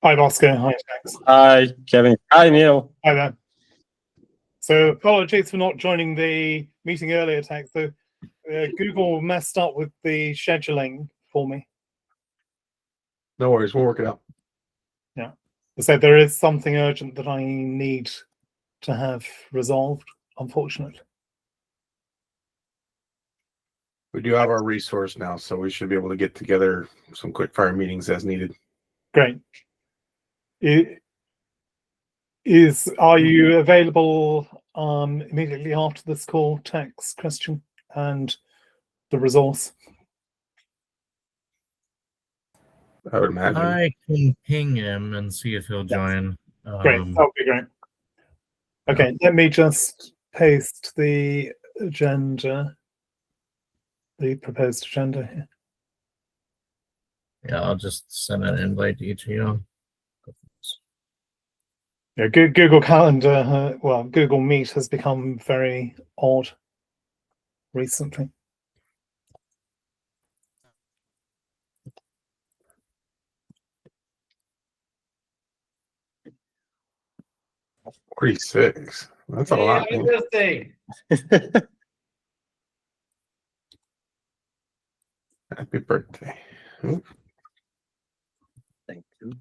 Hi, Bosco. Hi, Tex. Hi, Kevin. Hi, Neil. Hi there. So apologies for not joining the meeting earlier, Tex. So Google messed up with the scheduling for me. No worries, we'll work it out. Yeah. So there is something urgent that I need to have resolved, unfortunately. We do have our resource now, so we should be able to get together some quick fire meetings as needed. Great. Are you available immediately after this call, Tex, Christian, and the resource? I would imagine. I can ping him and see if he'll join. Great, that would be great. Okay, let me just paste the agenda, the proposed agenda here. Yeah, I'll just send an invite to each of you. Yeah, Google Calendar, well, Google Meet has become very odd recently. $46. That's a lot. Happy Man. birthday. Happy birthday. Ooh. Thank you.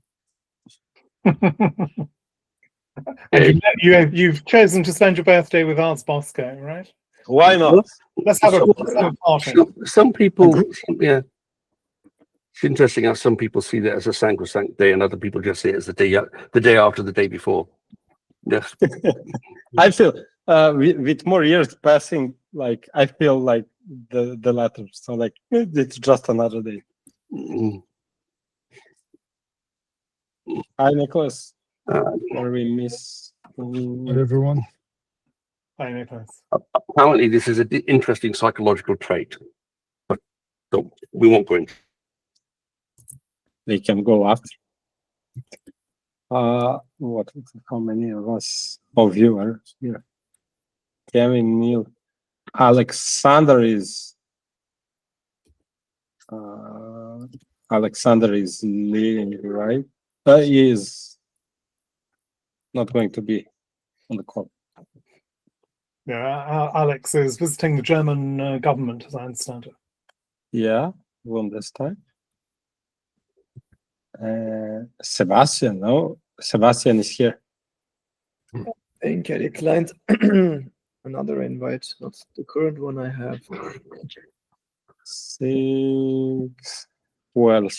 And you've chosen to spend your birthday with us, Bosco, right? Why not? Let's have a party. Some people, yeah. It's interesting how some people see that as a sacrosanct day, and other people just see it as the day after the day before. Yes. I feel with more years passing, like I feel like the latter. So like it's just another day. Mm. Hi, Nicholas. Or we miss everyone. Hi, Nicholas. Apparently, this is an interesting psychological trait, but we won't go into. They can go after. What? How many of us? Viewers here? Kevin, Neil, Alexander is. Alexander is leading, right? He is not going to be on the call. Yeah, Alex is visiting the German government, as I understand it. Yeah, one this time. Sebastian, no? Sebastian is here. I think I declined another invite, not the current one I have. 6, 12.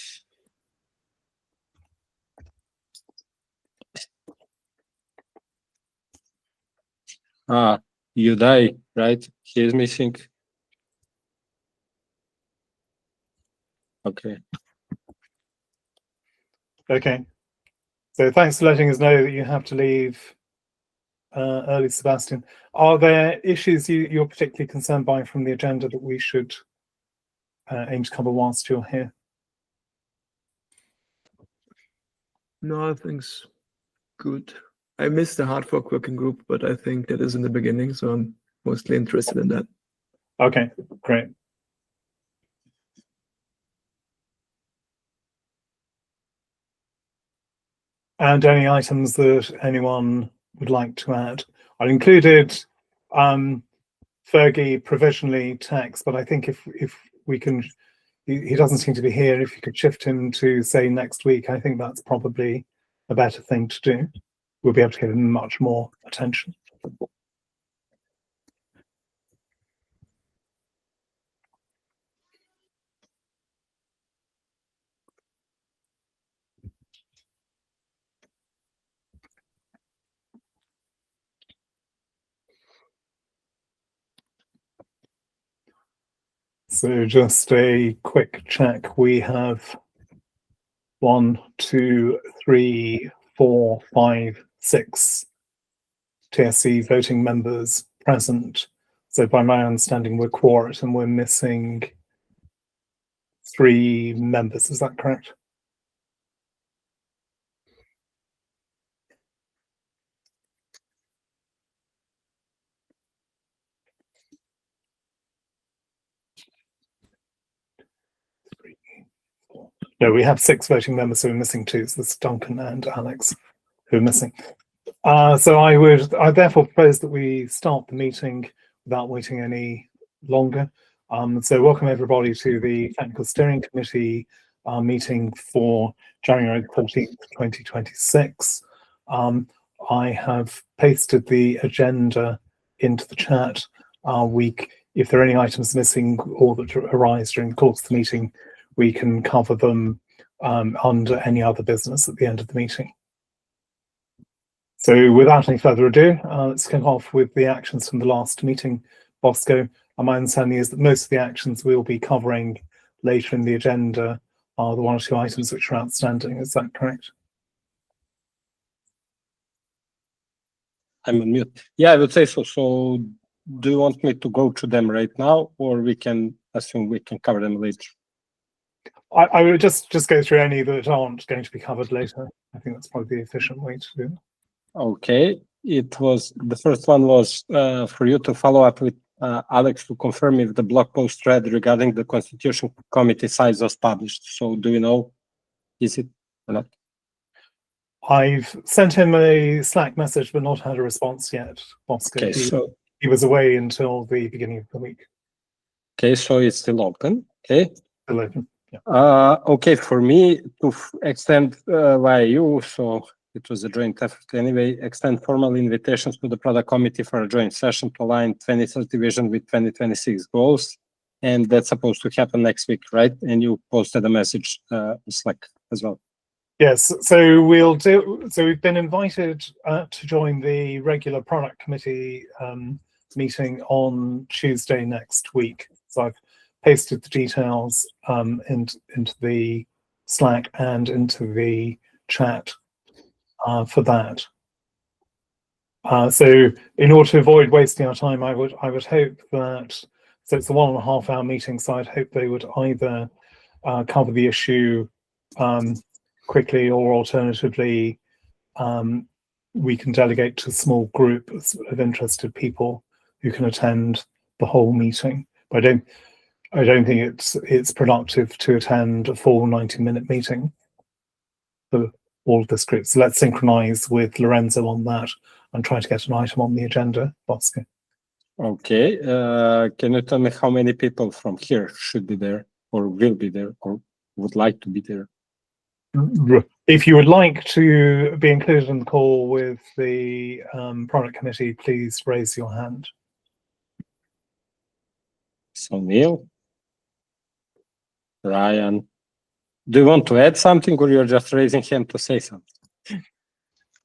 You die, right? He is missing. Okay. Okay. So thanks for letting us know that you have to leave early, Sebastian. Are there issues you're particularly concerned by from the agenda that we should aim to cover whilst you're here? No, I think's good. I missed the hard fork working group, but I think that is in the beginning, so I'm mostly interested in that. Okay, great. And any items that anyone would like to add? I included Fergie provisionally Tex, but I think if we can, he doesn't seem to be here. If you could shift him to say next week, I think that's probably a better thing to do. We'll be able to give him much more attention. So just a quick check. We have 1, 2, 3, 4, 5, 6 TSC voting members present. So by my understanding, we're quorate and we're missing 3 members. Is that correct? No, we have 6 voting members, so we're missing 2. So there's Duncan and Alex who are missing. So I therefore propose that we start the meeting without waiting any longer. So welcome everybody to the Technical Steering Committee meeting for January 14th, 2026. I have pasted the agenda into the chat. If there are any items missing or that arise during the course of the meeting, we can cover them under any other business at the end of the meeting. So without any further ado, let's kick off with the actions from the last meeting, Bosco. My understanding is that most of the actions we'll be covering later in the agenda are the 1 or 2 items which are outstanding. Is that correct? I'm on mute. Yeah, I would say so. So do you want me to go through them right now, or we can assume we can cover them later? I would just go through any that aren't going to be covered later. I think that's probably the efficient way to do it. Okay. The first one was for you to follow up with Alex to confirm if the blog post thread regarding the Constitution Committee size was published. So do you know, is it or not? I've sent him a Slack message, but not had a response yet, Bosco. Okay, so He was away until the beginning of the week. okay, so it's still open. Okay. Still open. Yeah. Okay, for me to extend via you, so it was a joint effort anyway, extend formal invitations to the product committee for a joint session to align 2030 vision with 2026 goals. And that's supposed to happen next week, right? And you posted a message in Slack as well. Yes, so we'll do. So we've been invited to join the regular product committee meeting on Tuesday next week. So I've pasted the details into the Slack and into the chat for that. So in order to avoid wasting our time, I would hope that, so it's a 1.5 hour meeting, so I'd hope they would either cover the issue quickly, or alternatively we can delegate to a small group of interested people who can attend the whole meeting. But I don't think it's productive to attend a full 90-minute meeting for all of this group. So let's synchronize with Lorenzo on that and try to get an item on the agenda, Bosco. Okay, can you tell me how many people from here should be there, or will be there, or would like to be there? If you would like to be included in the call with the product committee, please raise your hand. So Neil, Ryan, do you want to add something, or you're just raising hand to say something?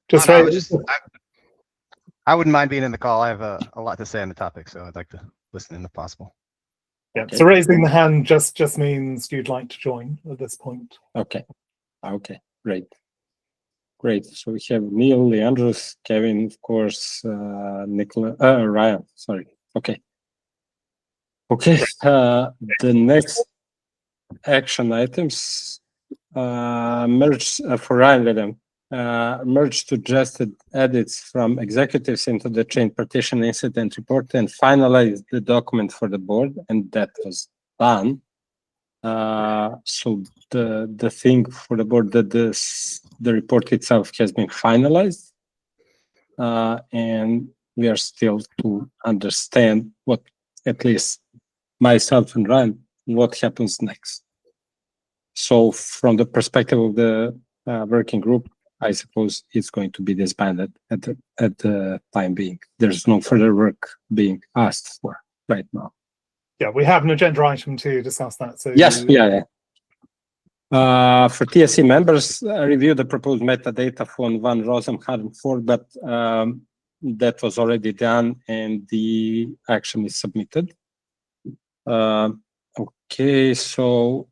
Just Oh, no, raise. I wouldn't mind being in the call. I have a lot to say on the topic, so I'd like to listen in if possible. Yeah. Okay. So raising the hand just means you'd like to join at this point. Okay. Okay. Great. Great. So we have Neil, Leandros, Kevin, of course, Nicola, Ryan. Sorry. Okay. Okay. The next action items merge for Ryan. Let them merge suggested edits from executives into the chain partition incident report and finalize the document for the board, and that was done. So the thing for the board that the report itself has been finalized, and we are still to understand what, at least myself and Ryan, what happens next. So from the perspective of the working group, I suppose it's going to be disbanded at the time being. There's no further work being asked for right now. Yeah, we have an agenda item to discuss that. So Yes, yeah. For TSC members, review the proposed metadata for Van Rossum 104, but that was already done and the action is submitted. Okay, so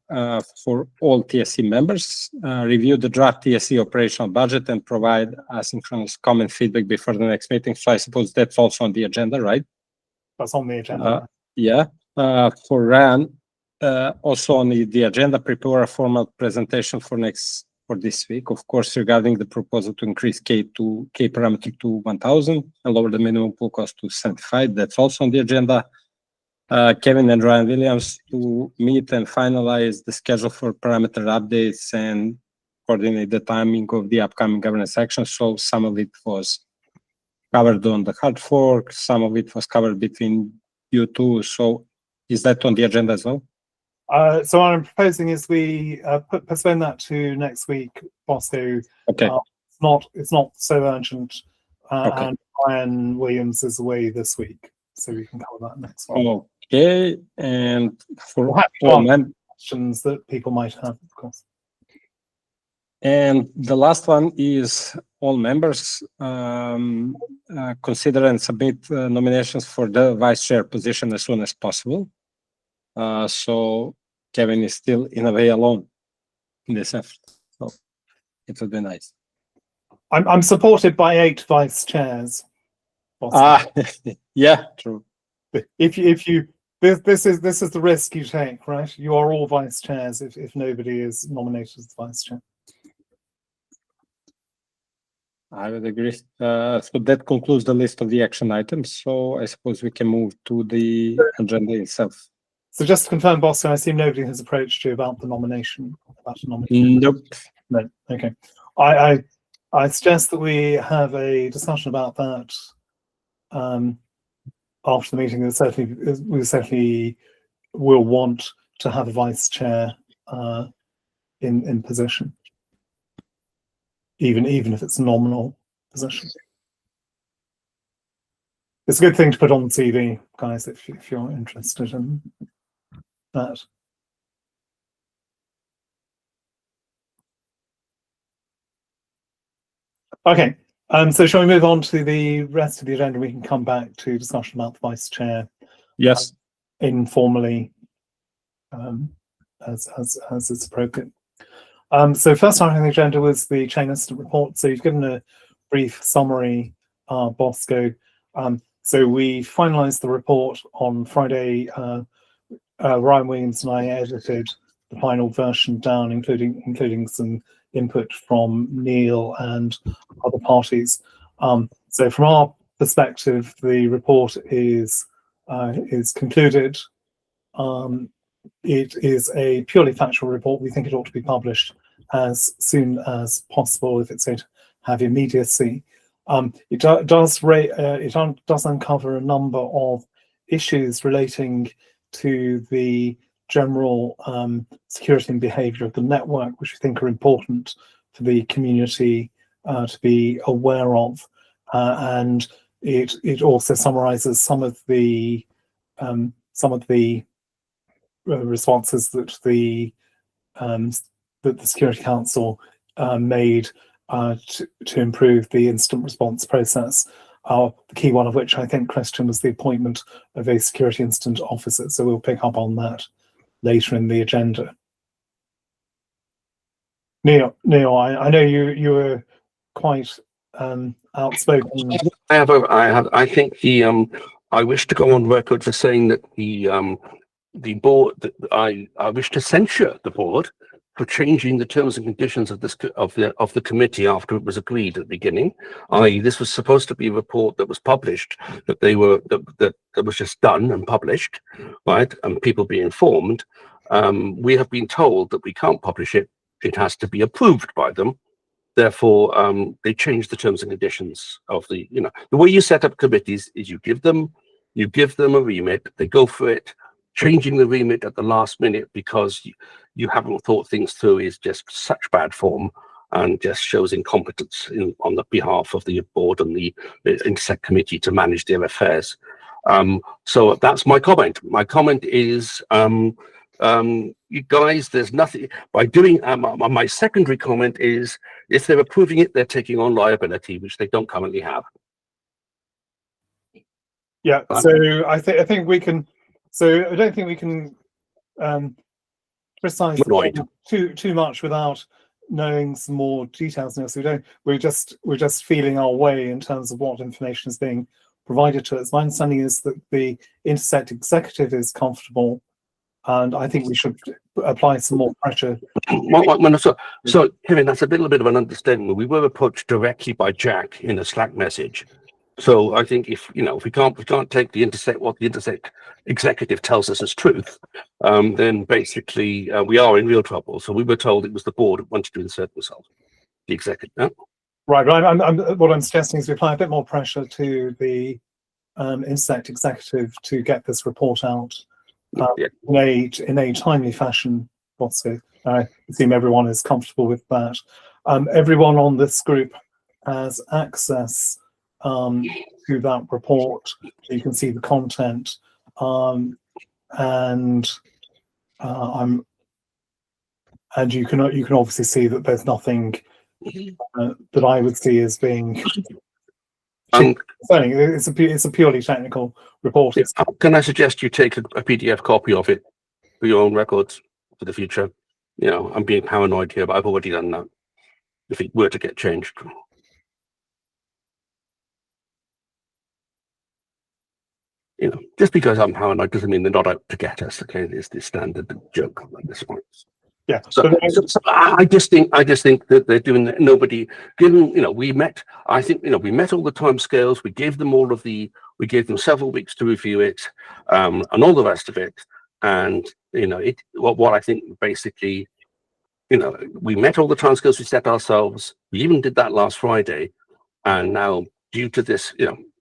for all TSC members, review the draft TSC operational budget and provide asynchronous comment feedback before the next meeting. So I suppose that's also on the agenda, right? That's on the agenda. Yeah. For RAN, also on the agenda, prepare a formal presentation for this week, of course, regarding the proposal to increase K parameter to 1,000 and lower the minimum pool cost to 75. That's also on the agenda. Kevin and Ryan Williams to meet and finalize the schedule for parameter updates and coordinate the timing of the upcoming governance action. So some of it was covered on the hard fork, some of it was covered between you two. So is that on the agenda as well? So what I'm proposing is we postpone that to next week, Bosco. Okay. It's not so urgent, Okay. and Ryan Williams is away this week, so we can cover that next one. Okay, and for We'll have to all answer mem- questions that people might have, of course. and the last one is all members consider and submit nominations for the vice chair position as soon as possible. So Kevin is still in a way alone in this effort. So it would be nice. I'm supported by 8 vice chairs. Bosco. Yeah, true. If you this is the risk you take, right? You are all vice chairs if nobody is nominated as vice chair. I would agree. So that concludes the list of the action items. So I suppose we can move to the agenda itself. So just to confirm, Bosco, I assume nobody has approached you about the nomination. About a nomination. Nope. No. Okay. I suggest that we have a discussion about that after the meeting. We certainly will want to have a vice chair in position, even if it's a nominal position. It's a good thing to put on the CV, guys, if you're interested in that. Okay, so shall we move on to the rest of the agenda? We can come back to discussion about the vice chair Yes. informally, as it's appropriate. So first item on the agenda was the chain incident report. So you've given a brief summary, Bosco. So we finalised the report on Friday. Ryan Williams and I edited the final version down, including some input from Neil and other parties. So from our perspective, the report is concluded. It is a purely factual report. We think it ought to be published as soon as possible if it's going to have immediacy. It does uncover a number of issues relating to the general security and behaviour of the network, which we think are important for the community to be aware of, and it also summarises some of the responses that the Security Council made to improve the instant response process. The key one of which, I think, Christian, was the appointment of a security incident officer. So we'll pick up on that later in the agenda. Neil, I know you were quite outspoken. I think I wish to go on record for saying that the board, that I wish to censure the board for changing the terms and conditions of the committee after it was agreed at the beginning. This was supposed to be a report that was published, that was just done and published, right, and people be informed. We have been told that we can't publish it; it has to be approved by them. Therefore, they changed the terms and conditions of the way you set up committees is you give them a remit, they go for it. Changing the remit at the last minute because you haven't thought things through is just such bad form and just shows incompetence on the behalf of the board and the Intersect committee to manage their affairs. So that's my comment. My comment is, you guys, there's nothing by doing. My secondary comment is, if they're approving it, they're taking on liability, which they don't currently have. Yeah. So I think we can. So I don't think we can precise too much without knowing some more details now. So we're just feeling our way in terms of what information is being provided to us. My understanding is that the Intersect executive is comfortable, and I think we should apply some more pressure. So Kevin, that's a little bit of an understatement. We were approached directly by Jack in a Slack message So I think if we can't take what the intersect executive tells us as truth, then basically we are in real trouble. So we were told it was the board that wanted to insert themselves, the executive. No? Right. What I'm suggesting is we apply a bit more pressure to the Intersect executive to get this report out Yeah. in a timely fashion. Also, I assume everyone is comfortable with that. Everyone on this group has access to that report. You can see the content, and you can obviously see that there's nothing that I would see as being concerning. It's a purely technical report. Can I suggest you take a PDF copy of it for your own records for the future? I'm being paranoid here, but I've already done that. If it were to get changed. Just because I'm paranoid doesn't mean they're not out to get us. Okay, it's the standard joke at this point. Yeah. So I just think that they're doing that. Nobody, given we met. I think we met all the time scales. We gave them we gave them several weeks to review it, and all the rest of it. And what I think basically, we met all the timescales we set ourselves. We even did that last Friday, and now due to this,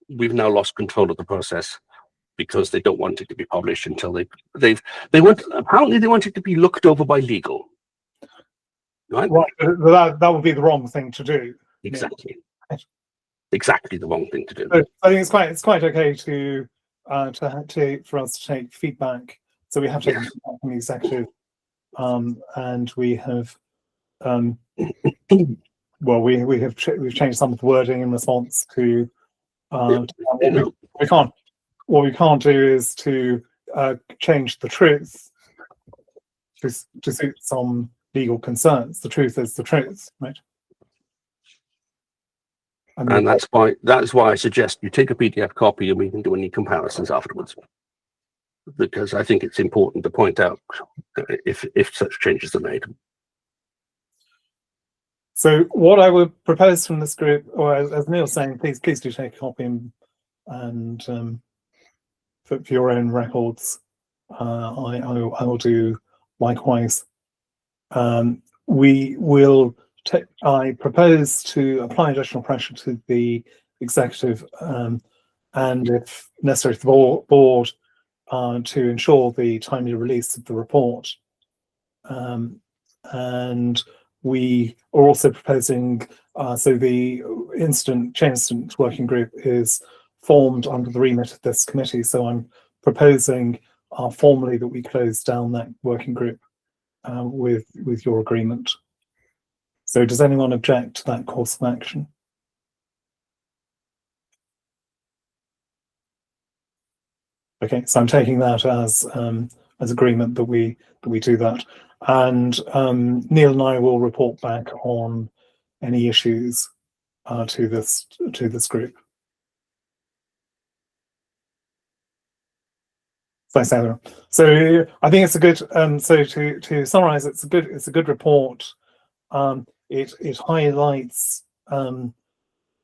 we've now lost control of the process because they don't want it to be published until they want it to be looked over by legal. Right? That would be the wrong thing to do. Exactly. Exactly the wrong thing to do. So I think it's quite okay for us to take feedback. So we have taken feedback from the executive, and we have we've changed some of the wording in response to. What we can't do is to change the truth to suit some legal concerns. The truth is the truth, right? And that's why I suggest you take a PDF copy and we can do any comparisons afterwards. Because I think it's important to point out if such changes are made. So what I would propose from this group, or as Neil's saying, please do take a copy and for your own records. I will do likewise. I propose to apply additional pressure to the executive, and if necessary, to the board, to ensure the timely release of the report. And we are also proposing, so the chain incident working group is formed under the remit of this committee. So I'm proposing formally that we close down that working group with your agreement. So does anyone object to that course of action? Okay, so I'm taking that as agreement that we do that, and Neil and I will report back on any issues to this group. So I think it's a good. So to summarize, it's a good report. It highlights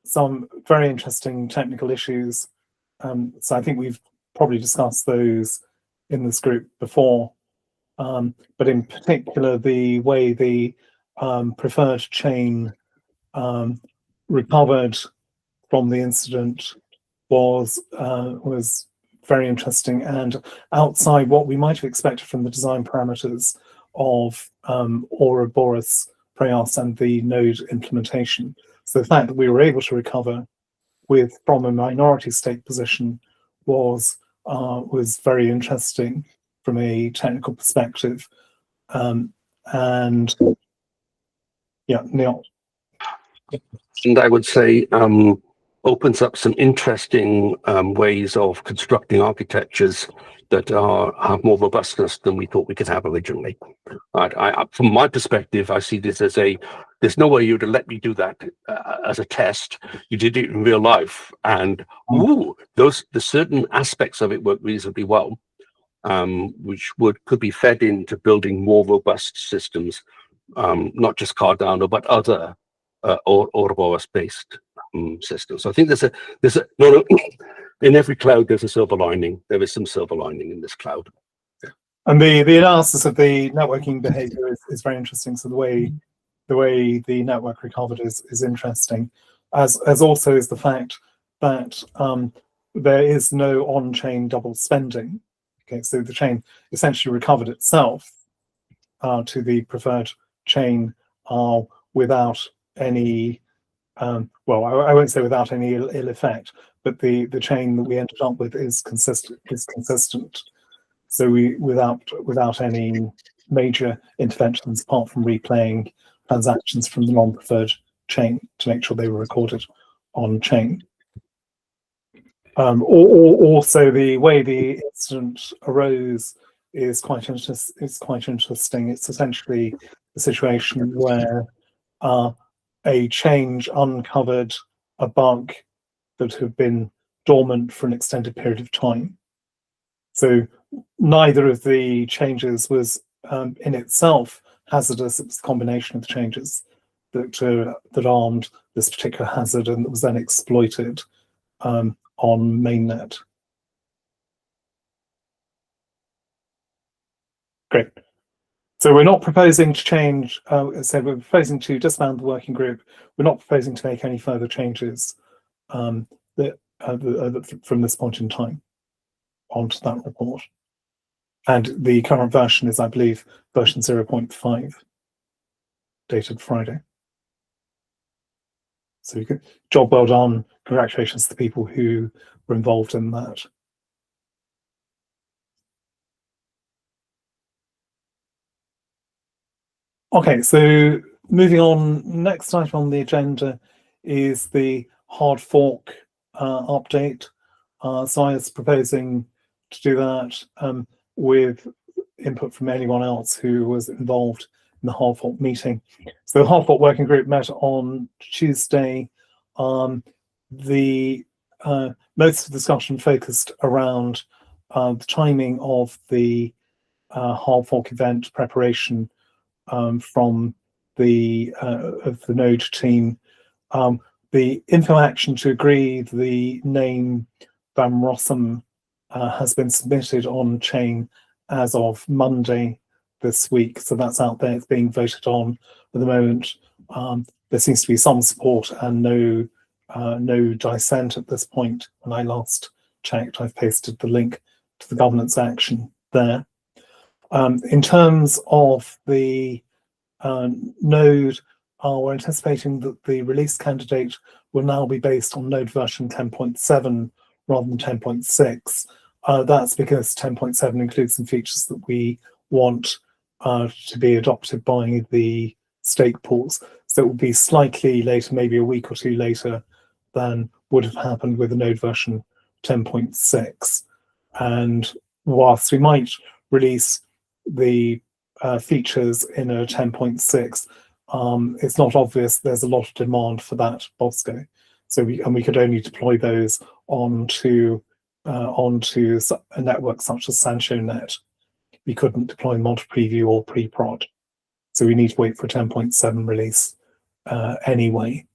some very interesting technical issues. So I think we've probably discussed those in this group before, but in particular the way the preferred chain recovered from the incident was very interesting and outside what we might have expected from the design parameters of Ouroboros, Preyas and the node implementation. So the fact that we were able to recover from a minority stake position was very interesting from a technical perspective. And yeah, Neil. And I would say opens up some interesting ways of constructing architectures that have more robustness than we thought we could have originally. From my perspective, I see this as there's no way you would have let me do that as a test. You did it in real life, and the certain aspects of it work reasonably well, which could be fed into building more robust systems, not just Cardano, but other Ouroboros-based system. So I think there's a no, in every cloud there's a silver lining. There is some silver lining in this cloud. And the analysis of the networking behavior is very interesting. So the way the network recovered is interesting, as also is the fact that there is no on-chain double spending. Okay, so the chain essentially recovered itself to the preferred chain without any, well, I won't say without any ill effect, but the chain that we ended up with is consistent. So we without any major interventions apart from replaying transactions from the non-preferred chain to make sure they were recorded on chain. Also, the way the incident arose is quite interesting. It's essentially a situation where a change uncovered a bug that had been dormant for an extended period of time. So neither of the changes was in itself hazardous. It was a combination of the changes that armed this particular hazard and that was then exploited on mainnet. Great. So we're not proposing to change, so we're proposing to disband the working group. We're not proposing to make any further changes from this point in time onto that report. And the current version is, I believe, version 0.5, dated Friday. So you could, job well done. Congratulations to the people who were involved in that. Okay, so moving on, next item on the agenda is the hard fork update. So I was proposing to do that with input from anyone else who was involved in the hard fork meeting. So the hard fork working group met on Tuesday. The most of the discussion focused around the timing of the hard fork event preparation from the Node team. The info action to agree the name Van Rossum has been submitted on chain as of Monday this week. So that's out there, it's being voted on at the moment. There seems to be some support and no dissent at this point. When I last checked, I've pasted the link to the governance action there. In terms of the node, we're anticipating that the release candidate will now be based on node version 10.7 rather than 10.6. That's because 10.7 includes some features that we want to be adopted by the stake pools. So it will be slightly later, maybe a week or two later than would have happened with the node version 10.6. And whilst we might release the features in a 10.6, it's not obvious there's a lot of demand for that Bosco. So we could only deploy those onto a network such as SanchoNet. We couldn't deploy them onto Preview or Preprod. So we need to wait for a 10.7 release anyway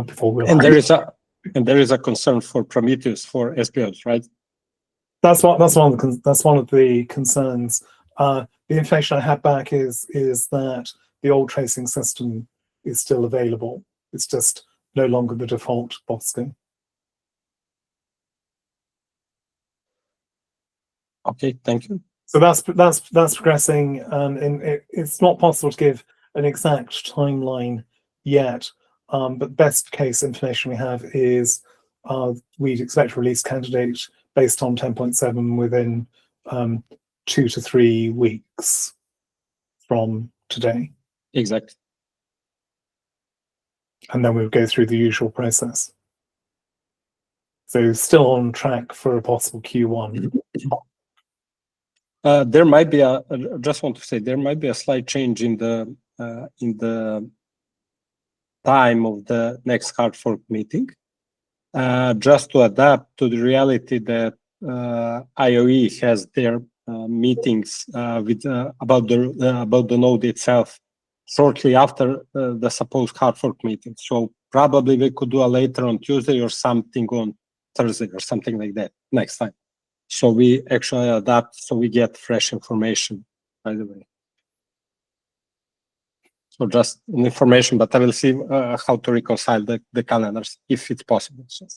before we'll. And there is a concern for Prometheus for SPOs, right? That's one of the concerns. The information I had back is that the old tracing system is still available. It's just no longer the default Bosco. Okay, thank you. So that's progressing, and it's not possible to give an exact timeline yet. But best case information we have is we'd expect a release candidate based on 10.7 within 2 to 3 weeks from today. Exactly. And then we'll go through the usual process. So still on track for a possible Q1. There might be I just want to say there might be a slight change in the time of the next hard fork meeting, just to adapt to the reality that IOE has their meetings with about the node itself shortly after the supposed hard fork meeting. So probably we could do a later on Tuesday or something on Thursday or something like that next time. So we actually adapt so we get fresh information, by the way. So just an information, but I will see how to reconcile the calendars if it's possible. So.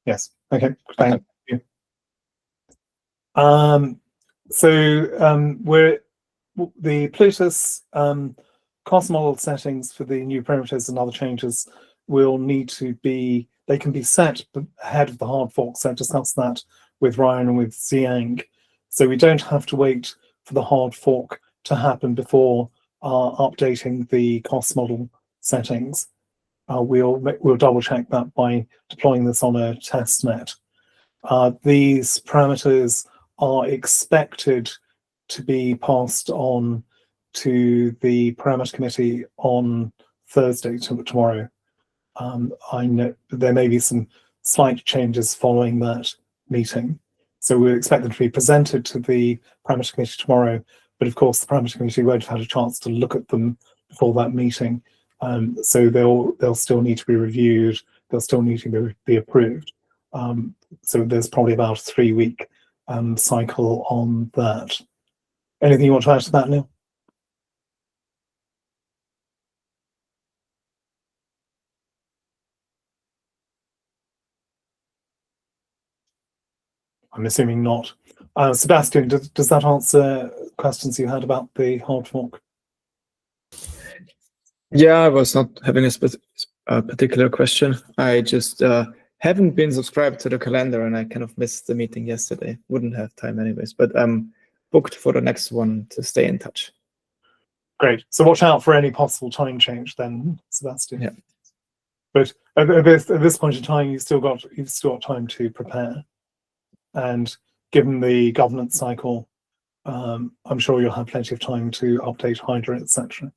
Yes. Okay. Thank Okay. you. We're the Plutus cost model settings for the new parameters and other changes will need to be, they can be set ahead of the hard fork. So I discussed that with Ryan and with Xiang. So we don't have to wait for the hard fork to happen before updating the cost model settings. We'll double check that by deploying this on a test net. These parameters are expected to be passed on to the parameter committee on Thursday, tomorrow. I know there may be some slight changes following that meeting. So we expect them to be presented to the parameter committee tomorrow, but of course the parameter committee won't have had a chance to look at them before that meeting. So they'll still need to be reviewed, they'll still need to be approved. So there's probably about a 3-week cycle on that. Anything you want to add to that, Neil? I'm assuming not. Sebastian, does that answer questions you had about the hard fork? Yeah, I was not having a particular question. I just haven't been subscribed to the calendar, and I kind of missed the meeting yesterday. Wouldn't have time anyways, but I'm booked for the next one to stay in touch. Great. So watch out for any possible time change then, Sebastian. Yeah. But at this point in time, you've still got time to prepare. And given the governance cycle, I'm sure you'll have plenty of time to update Hydra, etc.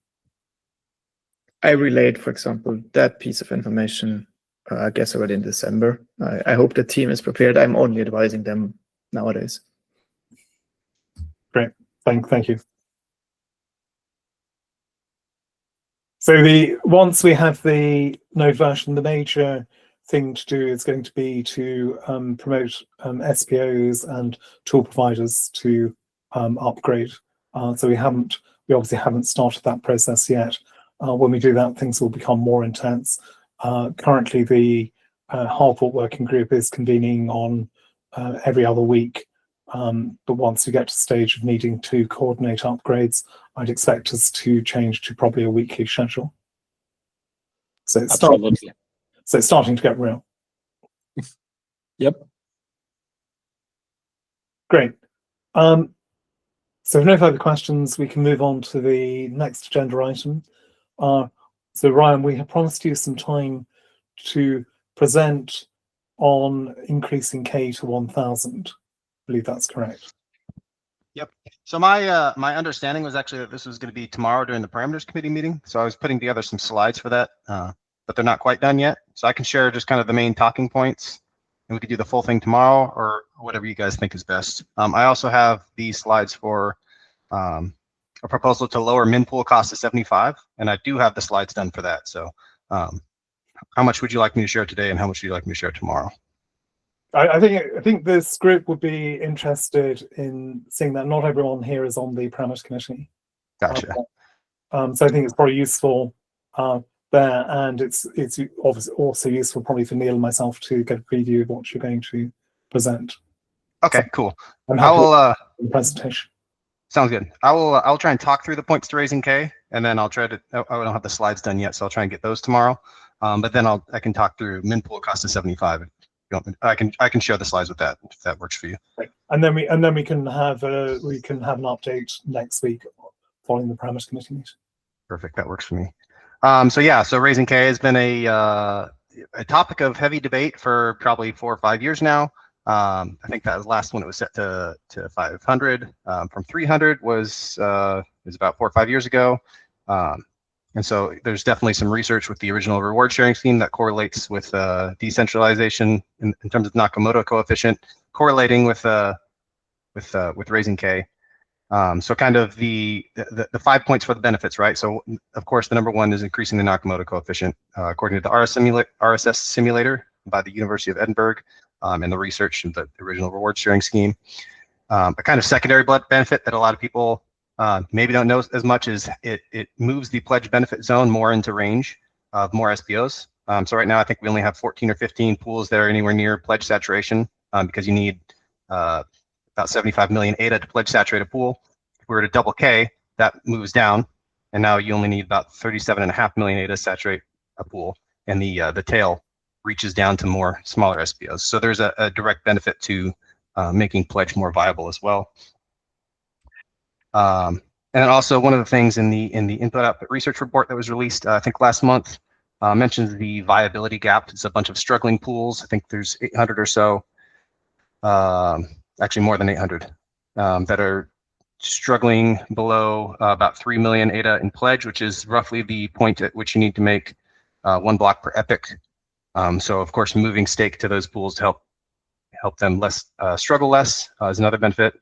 I relayed, for example, that piece of information, I guess already in December. I hope the team is prepared. I'm only advising them nowadays. Great. Thank you. So once we have the node version, the major thing to do is going to be to promote SPOs and tool providers to upgrade. So we obviously haven't started that process yet. When we do that, things will become more intense. Currently, the hard fork working group is convening on every other week. But once we get to the stage of needing to coordinate upgrades, I'd expect us to change to probably a weekly schedule. So it's starting to get real. Yep. Great. So if no further questions, we can move on to the next agenda item. So Ryan, we have promised you some time to present on increasing K to 1,000. I believe that's correct. Yep. So my my understanding was actually that this was going to be tomorrow during the parameters committee meeting. So I was putting together some slides for that, but they're not quite done yet. So I can share just kind of the main talking points, and we could do the full thing tomorrow or whatever you guys think is best. I also have these slides for a proposal to lower min pool cost to 75, and I do have the slides done for that. So how much would you like me to share today, and how much would you like me to share tomorrow? I think this group would be interested in seeing that not everyone here is on the parameter committee. Gotcha. So I think it's probably useful there, and it's obviously also useful probably for Neil and myself to get a preview of what you're going to present. Okay, cool. I'm I happy will. with the presentation. Sounds good. I'll try and talk through the points to raising K, and then I'll try to. I don't have the slides done yet, so I'll try and get those tomorrow. But then I can talk through min pool cost to 75. I can share the slides with that if that works for you. Right. And then we can have an update next week following the parameter committee meeting. Perfect. That works for me. So raising K has been a topic of heavy debate for probably 4 or 5 years now. I think that was the last one it was set to 500. From 300 was about 4 or 5 years ago. And so there's definitely some research with the original reward sharing scheme that correlates with decentralization in terms of Nakamoto coefficient, correlating with raising K. So kind of the 5 points for the benefits, right? So of course, the number one is increasing the Nakamoto coefficient, according to the RSS simulator by the University of Edinburgh and the research and the original reward sharing scheme. A kind of secondary benefit that a lot of people maybe don't know as much is it moves the pledge benefit zone more into range of more SPOs. So right now, I think we only have 14 or 15 pools that are anywhere near pledge saturation because you need about 75 million ADA to pledge saturate a pool. If we were to double K, that moves down, and now you only need about 37.5 million ADA to saturate a pool, and the tail reaches down to more smaller SPOs. So there's a direct benefit to making pledge more viable as well. And then also one of the things in the input output research report that was released, I think last month, mentions the viability gap. It's a bunch of struggling pools. I think there's 800 or so. Actually more than 800 that are struggling below about 3 million ADA in pledge, which is roughly the point at which you need to make 1 block per epoch. So of course, moving stake to those pools to help them struggle less is another benefit.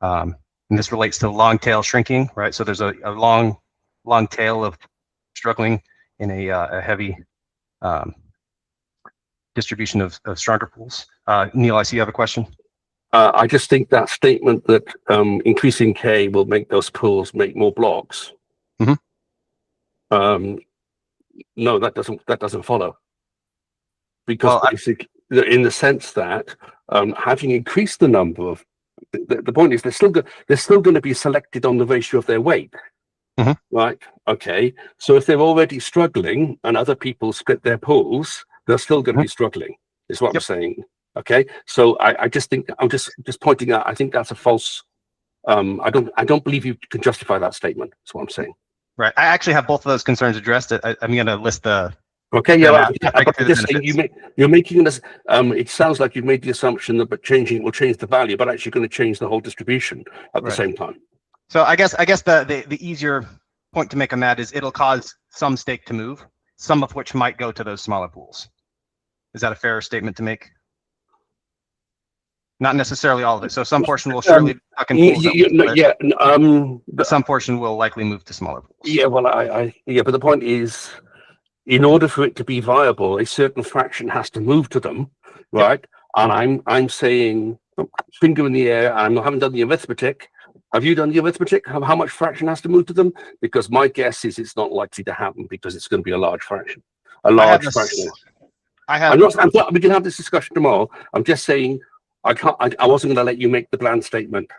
And this relates to long tail shrinking, right? So there's a long tail of struggling in a heavy distribution of stronger pools. Neil, I see you have a question. I just think that statement that increasing K will make those pools make more blocks. Mhm. No, that doesn't follow. Because Well, basically, in the sense that having increased the number of the point is they're still going to be selected on the ratio of their weight. Mhm. Right? Okay. So if they're already struggling and other people split their pools, they're still going to be struggling, is what I'm Yep. saying. Okay. So I just think I'm just pointing out, I think that's a false I don't believe you can justify that statement. That's what I'm saying. Right. I actually have both of those concerns addressed. I'm going to list the. Okay, Yeah, yeah, Matt, but break through the just saying benefits. you're making this. It sounds like you've made the assumption that but changing will change the value, but actually going to change the whole distribution at the Right. same time. So I guess the easier point to make on that is it'll cause some stake to move, some of which might go to those smaller pools. Is that a fair statement to make? Not necessarily all of it. So some portion will surely be stuck in pools that will split, but some portion will likely move to smaller pools. Yeah, well, but the point is, in order for it to be viable, a certain fraction has to move to them, right? Yep. And I'm saying, finger in the air. I haven't done the arithmetic. Have you done the arithmetic? How much fraction has to move to them? Because my guess is it's not likely to happen because it's going to be a large fraction. A large fraction. We can have this discussion tomorrow. I'm just saying I wasn't going to let you make the bland statement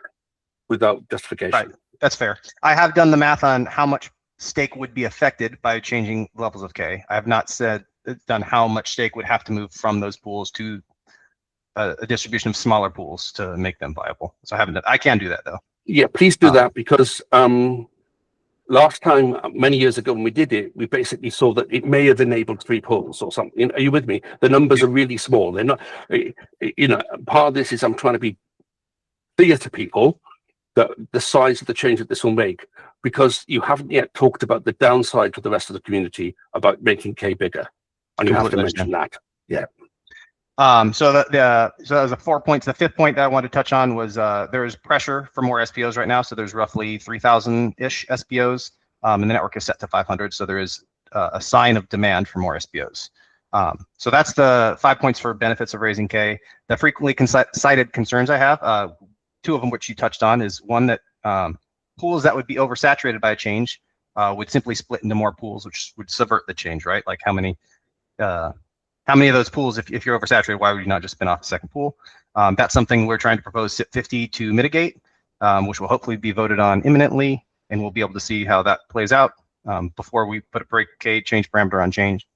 without justification. Right. That's fair. I have done the math on how much stake would be affected by changing levels of K. I have not done how much stake would have to move from those pools to a distribution of smaller pools to make them viable. So I can do that though. Yeah, please do that because last time, many years ago when we did it, we basically saw that it may have enabled 3 pools or something. Are you with me? The numbers are really small. They're not, part of this is I'm trying to be clear to people that the size of the change that this will make, because you haven't yet talked about the downside to the rest of the community about making K bigger. And you have to mention that. Yeah. So that was 4 points. The 5th point that I wanted to touch on was there is pressure for more SPOs right now. So there's roughly 3,000-ish SPOs, and the network is set to 500. So there is a sign of demand for more SPOs. So that's the 5 points for benefits of raising K. The frequently cited concerns I have, 2 of them which you touched on, is one that pools that would be oversaturated by a change would simply split into more pools, which would subvert the change, right? Like how many of those pools, if you're oversaturated, why would you not just spin off a second pool? That's something we're trying to propose SIP 50 to mitigate, which will hopefully be voted on imminently, and we'll be able to see how that plays out before we put a break K change parameter on change.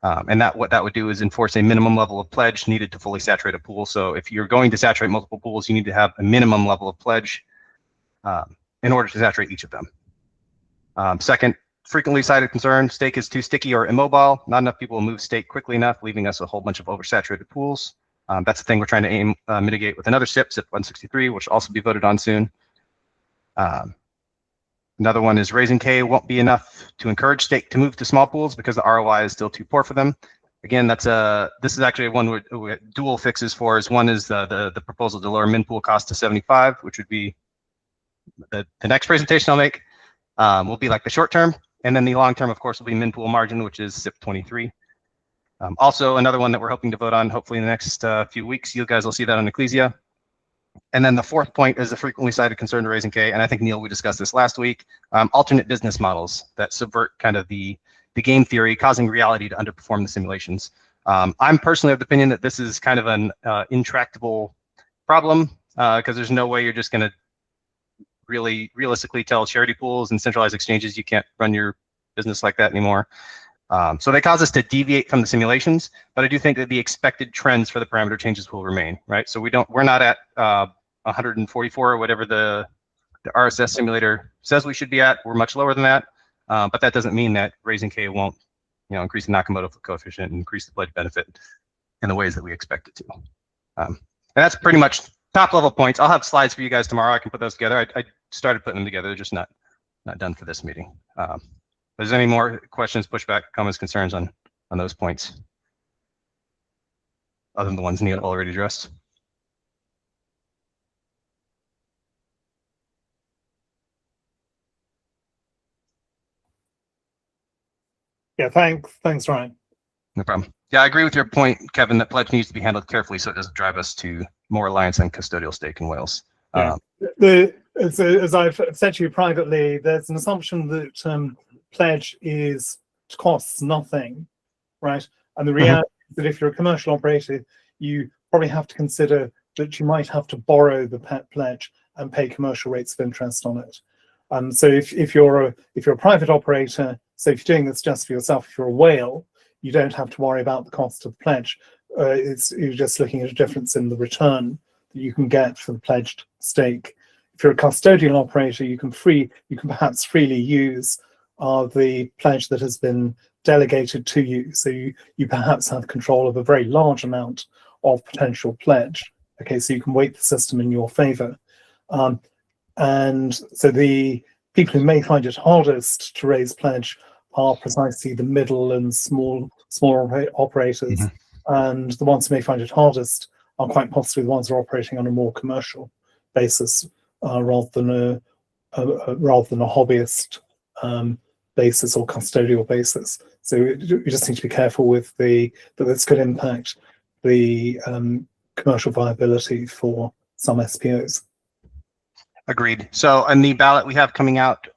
And what that would do is enforce a minimum level of pledge needed to fully saturate a pool. So if you're going to saturate multiple pools, you need to have a minimum level of pledge in order to saturate each of them. Second, frequently cited concern, stake is too sticky or immobile. Not enough people will move stake quickly enough, leaving us a whole bunch of oversaturated pools. That's the thing we're trying to mitigate with another SIP, SIP 163, which will also be voted on soon. Another one is raising K won't be enough to encourage stake to move to small pools because the ROI is still too poor for them. Again, this is actually one with dual fixes for. One is the proposal to lower min pool cost to 75, which would be the next presentation I'll make will be like the short term, and then the long term, of course, will be min pool margin, which is SIP 23. Also, another one that we're hoping to vote on, hopefully in the next few weeks. You guys will see that on Ecclesia. And then the fourth point is the frequently cited concern to Raising K. And I think, Neil, we discussed this last week. Alternate business models that subvert kind of the game theory, causing reality to underperform the simulations. I'm personally of the opinion that this is kind of an intractable problem because there's no way you're just going to realistically tell charity pools and centralized exchanges you can't run your business like that anymore. So they cause us to deviate from the simulations, but I do think that the expected trends for the parameter changes will remain, right? So we're not at 144 or whatever the RSS simulator says we should be at. We're much lower than that, but that doesn't mean that Raising K won't, increase the Nakamoto coefficient and increase the pledge benefit in the ways that we expect it to. And that's pretty much top level points. I'll have slides for you guys tomorrow. I can put those together. I started putting them together. They're just not done for this meeting. If there's any more questions, pushback, comments, concerns on those points, other than the ones Neil already addressed? Yeah, thanks, Ryan. No problem. Yeah, I agree with your point, Kevin, that pledge needs to be handled carefully so it doesn't drive us to more reliance on custodial stake in Wales. Yeah. As I've said to you privately, there's an assumption that pledge costs nothing, right? And the reality is that if you're a commercial operator, you probably have to consider that you might have to borrow the pledge and pay commercial rates of interest on it. So if you're a private operator, so if you're doing this just for yourself, if you're a whale, you don't have to worry about the cost of the pledge. You're just looking at a difference in the return that you can get for the pledged stake. If you're a custodial operator, you can perhaps freely use the pledge that has been delegated to you. So you perhaps have control of a very large amount of potential pledge. Okay, so you can weight the system in your favor. And so the people who may find it hardest to raise pledge are precisely the middle and small operators. And the ones who may find it hardest are quite possibly the ones who are operating on a more commercial basis rather than a hobbyist basis or custodial basis. So you just need to be careful with that this could impact the commercial viability for some SPOs. Agreed. So on the ballot we have coming out,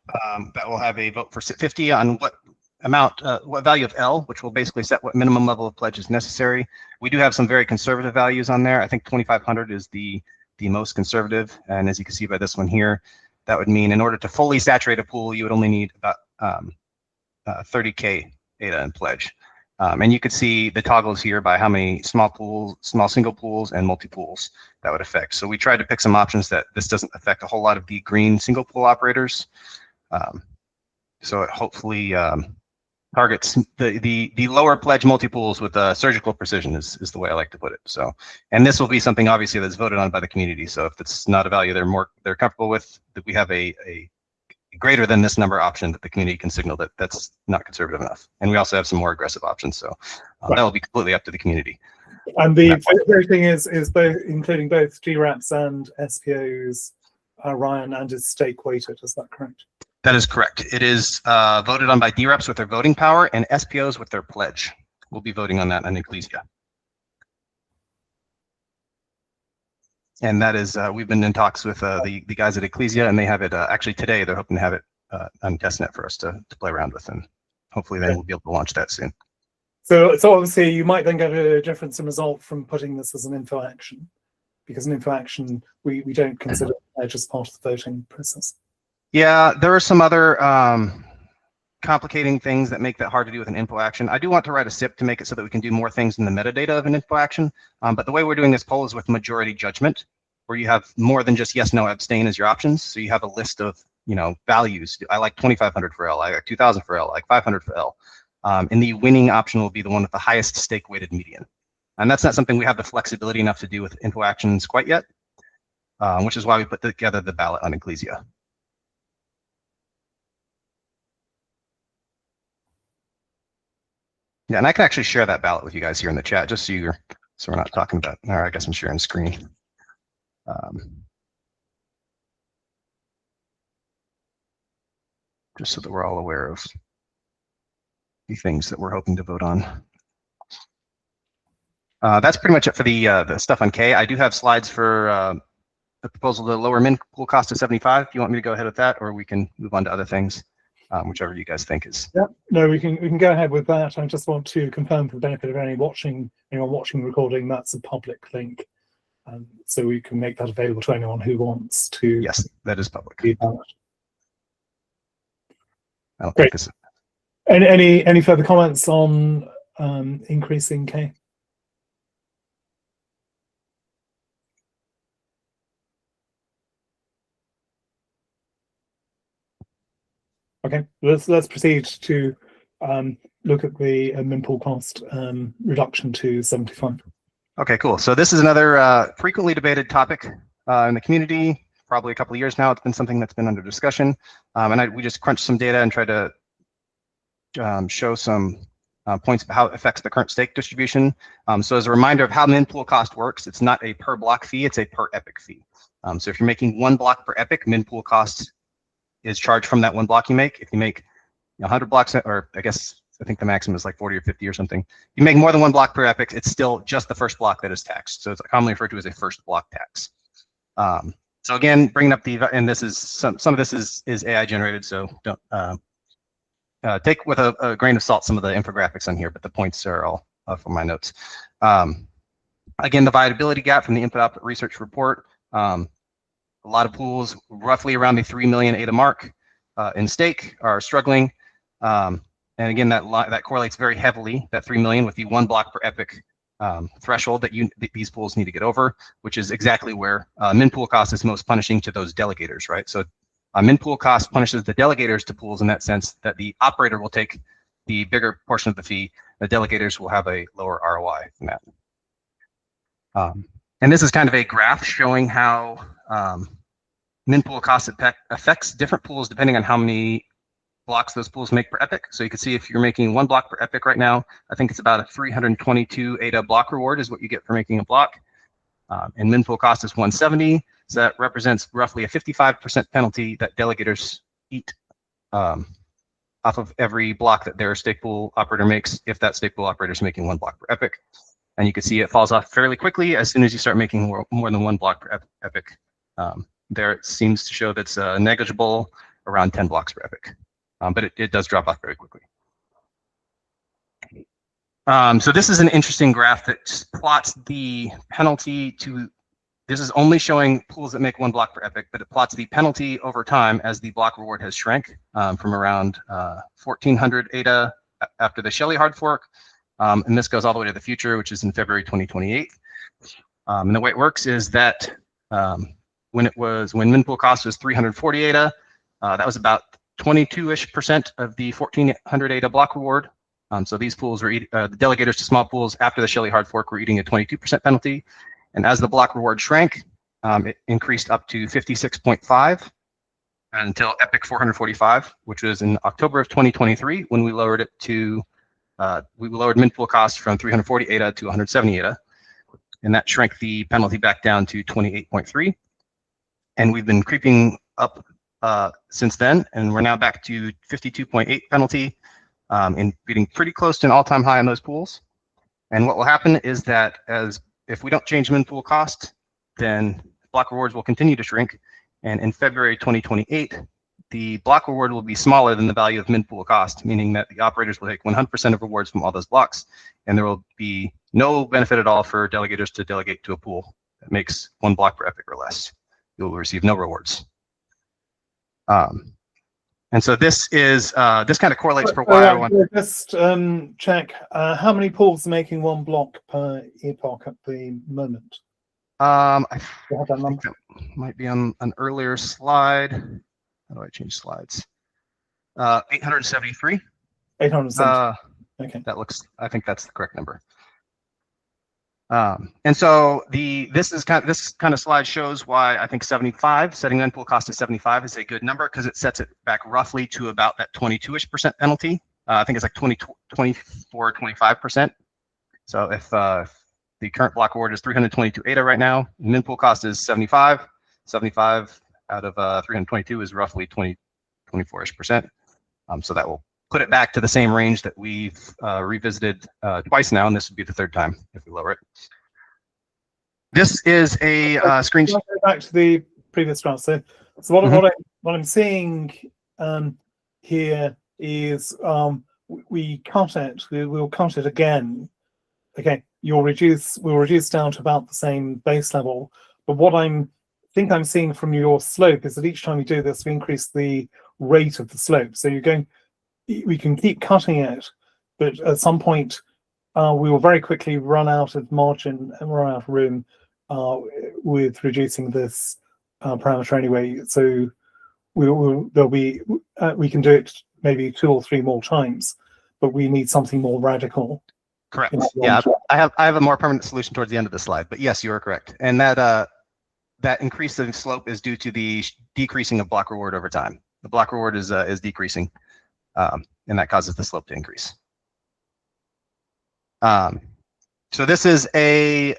that will have a vote for SIP 50 on what value of L, which will basically set what minimum level of pledge is necessary. We do have some very conservative values on there. I think 2,500 is the most conservative. And as you can see by this one here, that would mean in order to fully saturate a pool, you would only need about 30K ADA in pledge. And you could see the toggles here by how many small single pools and multi-pools that would affect. So we tried to pick some options that this doesn't affect a whole lot of the green single pool operators. So it hopefully targets the lower pledge multi-pools with surgical precision is the way I like to put it. So, and this will be something obviously that's voted on by the community. So if it's not a value they're comfortable with, that we have a greater than this number option that the community can signal that that's not conservative enough. And we also have some more aggressive options. So that will be completely up to the community. And the voting is both, including both GRAPs and SPOs, Ryan, and is stake weighted. Is that correct? That is correct. It is voted on by DREPs with their voting power and SPOs with their pledge. We'll be voting on that on Ecclesia. And that is, we've been in talks with the guys at Ecclesia, and they have it actually today. They're hoping to have it on testnet for us to play around with, and hopefully then we'll be able to launch that soon. So obviously you might then get a difference in result from putting this as an info action, because an info action we don't consider pledge as part of the voting process. Yeah, there are some other complicating things that make that hard to do with an info action. I do want to write a SIP to make it so that we can do more things in the metadata of an info action. But the way we're doing this poll is with majority judgment, where you have more than just yes, no, abstain as your options. So you have a list of values. I like 2,500 for L. I like 2,000 for L. I like 500 for L. And the winning option will be the one with the highest stake weighted median. And that's not something we have the flexibility enough to do with info actions quite yet, which is why we put together the ballot on Ecclesia. Yeah, and I can actually share that ballot with you guys here in the chat, just so we're not talking about. All right, I guess I'm sharing screen. just so that we're all aware of the things that we're hoping to vote on. That's pretty much it for the stuff on K. I do have slides for the proposal to lower min pool cost to 75. Do you want me to go ahead with that, or we can move on to other things, whichever you guys think is. Yeah, no, we can go ahead with that. I just want to confirm for the benefit of anyone watching the recording, that's a public link. So we can make that available to anyone who wants to. Yes, that is public. read that. I don't Great. think this. Any further comments on increasing K? Okay, let's proceed to look at the min pool cost reduction to 75. Okay, cool. So this is another frequently debated topic in the community. Probably a couple of years now, it's been something that's been under discussion. And we just crunched some data and tried to show some points about how it affects the current stake distribution. So as a reminder of how min pool cost works, it's not a per block fee, it's a per epic fee. So if you're making 1 block per epic, min pool cost is charged from that 1 block you make. If you make 100 blocks, or I think the maximum is like 40 or 50 or something. If you make more than 1 block per epic, it's still just the first block that is taxed. So it's commonly referred to as a first block tax. So again, bringing up and this is some of this is AI generated, so don't take with a grain of salt some of the infographics on here, but the points are all from my notes. Again, the viability gap from the input output research report. A lot of pools, roughly around the 3 million ADA mark in stake, are struggling. And again, that correlates very heavily, that 3 million, with the 1 block per epic threshold that these pools need to get over, which is exactly where min pool cost is most punishing to those delegators, right? So min pool cost punishes the delegators to pools in that sense, that the operator will take the bigger portion of the fee. The delegators will have a lower ROI than that. And this is kind of a graph showing how min pool cost affects different pools depending on how many blocks those pools make per epic. So you can see if you're making 1 block per epic right now, I think it's about a 322 ADA block reward is what you get for making a block. And min pool cost is 170. So that represents roughly a 55% penalty that delegators eat off of every block that their stake pool operator makes, if that stake pool operator is making 1 block per epic. And you can see it falls off fairly quickly as soon as you start making more than 1 block per epic. There it seems to show that's negligible around 10 blocks per epic. But it does drop off very quickly. So this is an interesting graph that plots the penalty to, this is only showing pools that make 1 block per epic, but it plots the penalty over time as the block reward has shrank from around 1400 ADA after the Shelley hard fork. And this goes all the way to the future, which is in February 2028. And the way it works is that when min pool cost was 340 ADA, that was about 22-ish% of the 1400 ADA block reward. So these pools were the delegators to small pools after the Shelley hard fork were eating a 22% penalty. And as the block reward shrank, it increased up to 56.5 until Epic 445, which was in October of 2023 when we lowered it to, we lowered min pool cost from 340 ADA to 170 ADA. And that shrank the penalty back down to 28.3. And we've been creeping up since then, and we're now back to 52.8 penalty and getting pretty close to an all-time high on those pools. And what will happen is that if we don't change min pool cost, then block rewards will continue to shrink. And in February 2028, the block reward will be smaller than the value of min pool cost, meaning that the operators will take 100% of rewards from all those blocks, and there will be no benefit at all for delegators to delegate to a pool that makes 1 block per epic or less. You'll receive no rewards. And so this is this kind of correlates for why I want to just check how many pools are making 1 block per epoch at the moment. I Do you have that number? think that might be on an earlier slide. How do I change slides? 873. 870. Okay. That looks, I think that's the correct number. And so this kind of slide shows why I think 75, setting min pool cost to 75 is a good number, because it sets it back roughly to about that 22-ish% penalty. I think it's like 24, 25%. So if the current block reward is 322 ADA right now, min pool cost is 75. 75 out of 322 is roughly 24-ish%. So that will put it back to the same range that we've revisited twice now, and this would be the third time if we lower it. This is a screen. Can I go back to the previous draft? So what I'm seeing here is we cut it. We'll cut it again. Okay, we'll reduce down to about the same base level. But what I'm seeing from your slope is that each time we do this, we increase the rate of the slope. So we can keep cutting it, but at some point we will very quickly run out of margin and run out of room with reducing this parameter anyway. So we can do it maybe 2 or 3 more times, but we need something more radical. Correct. Yeah, I have a more permanent solution towards the end of the slide, but yes, you are correct. And that increase in slope is due to the decreasing of block reward over time. The block reward is decreasing, and that causes the slope to increase. So this is a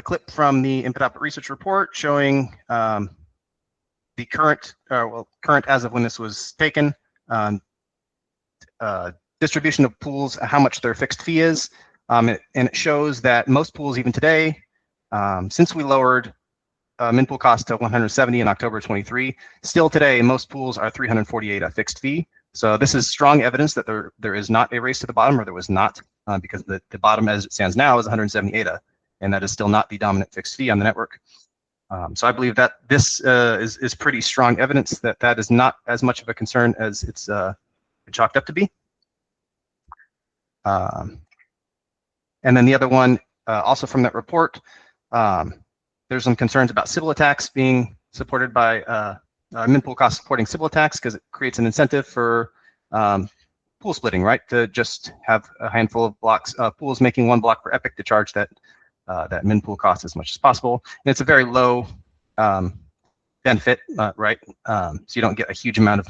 clip from the Input Output Research report showing the current as of when this was taken, distribution of pools, how much their fixed fee is, and it shows that most pools, even today, since we lowered min pool cost to 170 in October 23, still today most pools are 348 a fixed fee. So this is strong evidence that there is not a race to the bottom, or there was not, because the bottom as it stands now is 178 and that is still not the dominant fixed fee on the network. So I believe that this is pretty strong evidence that is not as much of a concern as it's chalked up to be. And then the other one, also from that report, there's some concerns about Sybil attacks being supported by min pool cost supporting Sybil attacks, because it creates an incentive for pool splitting, right? To just have a handful of blocks, pools making 1 block per epic to charge that min pool cost as much as possible. And it's a very low benefit, right? So you don't get a huge amount of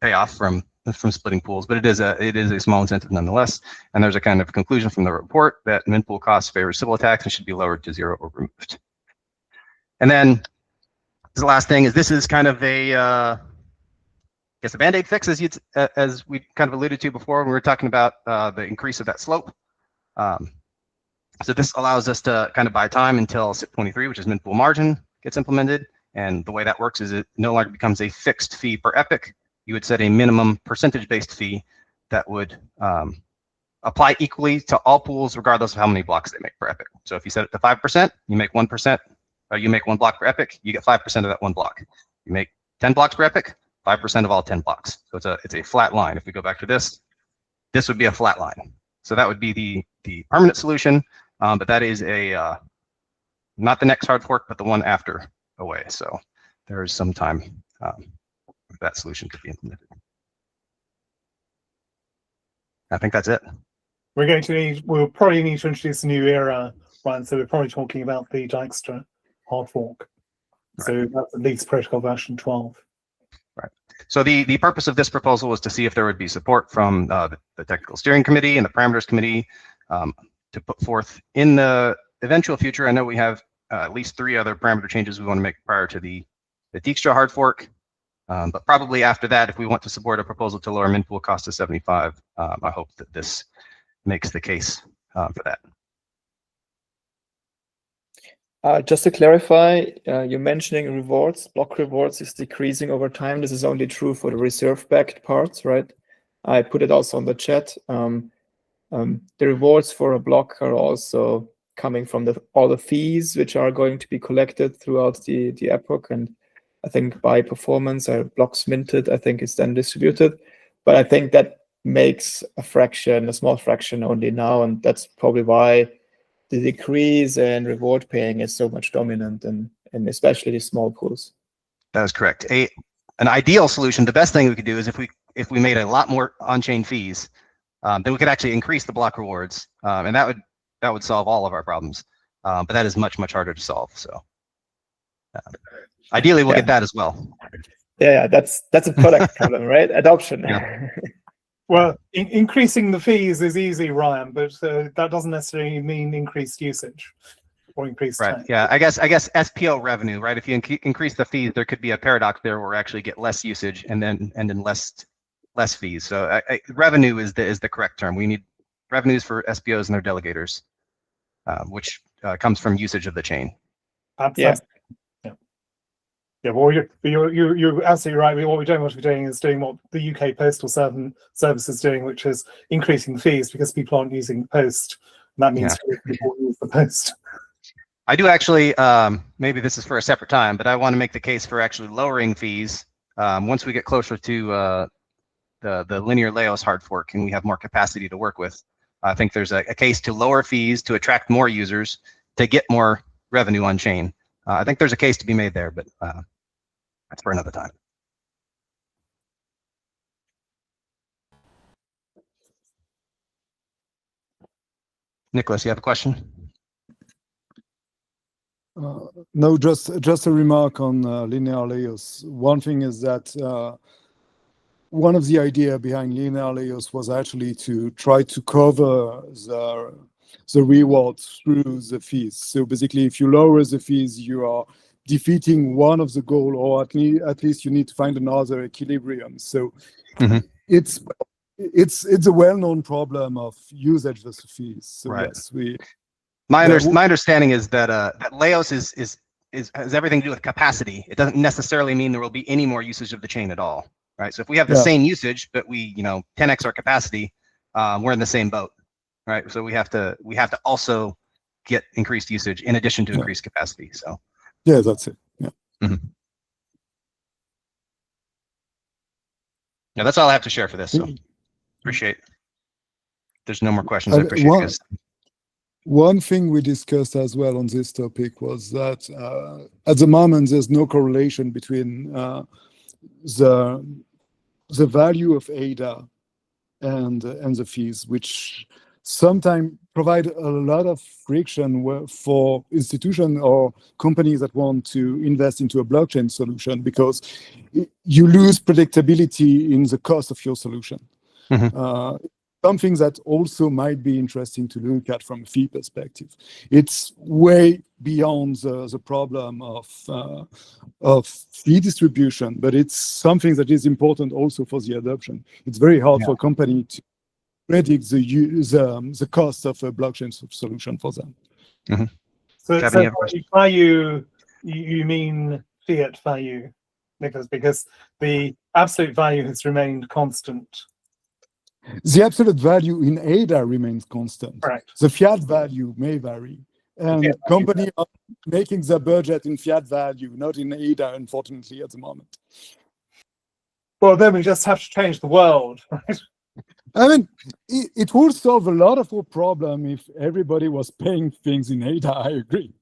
payoff from splitting pools, but it is a small incentive nonetheless. And there's a kind of conclusion from the report that min pool cost favors Sybil attacks and should be lowered to 0 or removed. And then the last thing is, this is kind of a Band-Aid fix, as we kind of alluded to before when we were talking about the increase of that slope. So this allows us to kind of buy time until SIP 23, which is min pool margin, gets implemented. And the way that works is it no longer becomes a fixed fee per epic. You would set a minimum percentage-based fee that would apply equally to all pools, regardless of how many blocks they make per epic. So if you set it to 5%, you make 1%, or you make 1 block per epic, you get 5% of that 1 block. You make 10 blocks per epic, 5% of all 10 blocks. So it's a flat line. If we go back to this would be a flat line. So that would be the permanent solution, but that is not the next hard fork, but the one after away. So there is some time for that solution to be implemented. I think that's it. We'll probably need to introduce a new era, Ryan. So we're probably talking about the Dijkstra hard fork. So that's at least protocol version 12. Right. So the purpose of this proposal was to see if there would be support from the technical steering committee and the parameters committee to put forth in the eventual future. I know we have at least 3 other parameter changes we want to make prior to the Dijkstra hard fork. But probably after that, if we want to support a proposal to lower min pool cost to 75, I hope that this makes the case for that. Just to clarify, you're mentioning rewards. Block rewards is decreasing over time. This is only true for the reserve-backed parts, right? I put it also on the chat. The rewards for a block are also coming from all the fees which are going to be collected throughout the epoch, and I think by performance, blocks minted, I think is then distributed. But I think that makes a small fraction only now, and that's probably why the decrease in reward paying is so much dominant, and especially the small pools. That is correct. An ideal solution, the best thing we could do is if we made a lot more on-chain fees, then we could actually increase the block rewards, and that would solve all of our problems. But that is much, much harder to solve. So ideally, we'll get that as well. Yeah, that's a product problem, right? Adoption. Yeah. Well, increasing the fees is easy, Ryan, but that doesn't necessarily mean increased usage or increased time. Yeah, I guess SPO revenue, right? If you increase the fees, there could be a paradox there where we actually get less usage and then less less fees. So revenue is the correct term. We need revenues for SPOs and their delegators, which comes from usage of the chain. Yeah. Yeah, well, you're absolutely right. What we don't want to be doing is doing what the UK Postal Service is doing, which is increasing the fees because people aren't using the post. And that means people use the post. I do actually, maybe this is for a separate time, but I want to make the case for actually lowering fees once we get closer to the linear Laos hard fork and we have more capacity to work with. I think there's a case to lower fees to attract more users to get more revenue on chain. I think there's a case to be made there, but that's for another time. Nicholas, you have a question? No, just a remark on linear Laos. One thing is that one of the idea behind linear Laos was actually to try to cover the reward through the fees. So basically, if you lower the fees, you are defeating one of the goal, or at least you need to find another equilibrium. So it's a well-known problem of usage versus fees. So Right. yes, my understanding is that that Laos has everything to do with capacity. It doesn't necessarily mean there will be any more usage of the chain at all, right? So if we have the same usage, but we 10x our capacity, we're in the same boat, right? So we have to also get increased usage in addition to increased capacity. So yeah, that's it. Yeah. Yeah, that's all I have to share for this. So appreciate. There's no more questions. I appreciate it, guys. One thing we discussed as well on this topic was that at the moment there's no correlation between the value of ADA and the fees, which sometimes provide a lot of friction for institutions or companies that want to invest into a blockchain solution, because you lose predictability in the cost of your solution. Something that also might be interesting to look at from a fee perspective. It's way beyond the problem of fee distribution, but it's something that is important also for the adoption. It's very hard for a company to predict the cost of a blockchain solution for them. So Kevin, you have a by value, you mean fiat value, Nicholas, because the absolute value has remained constant. The absolute value in ADA remains constant. Correct. The fiat value may vary. And companies are making their budget in fiat value, not in ADA, unfortunately, at the moment. Well, then we just have to change the world, right? I mean, it would solve a lot of our problem if everybody was paying things in ADA, I agree.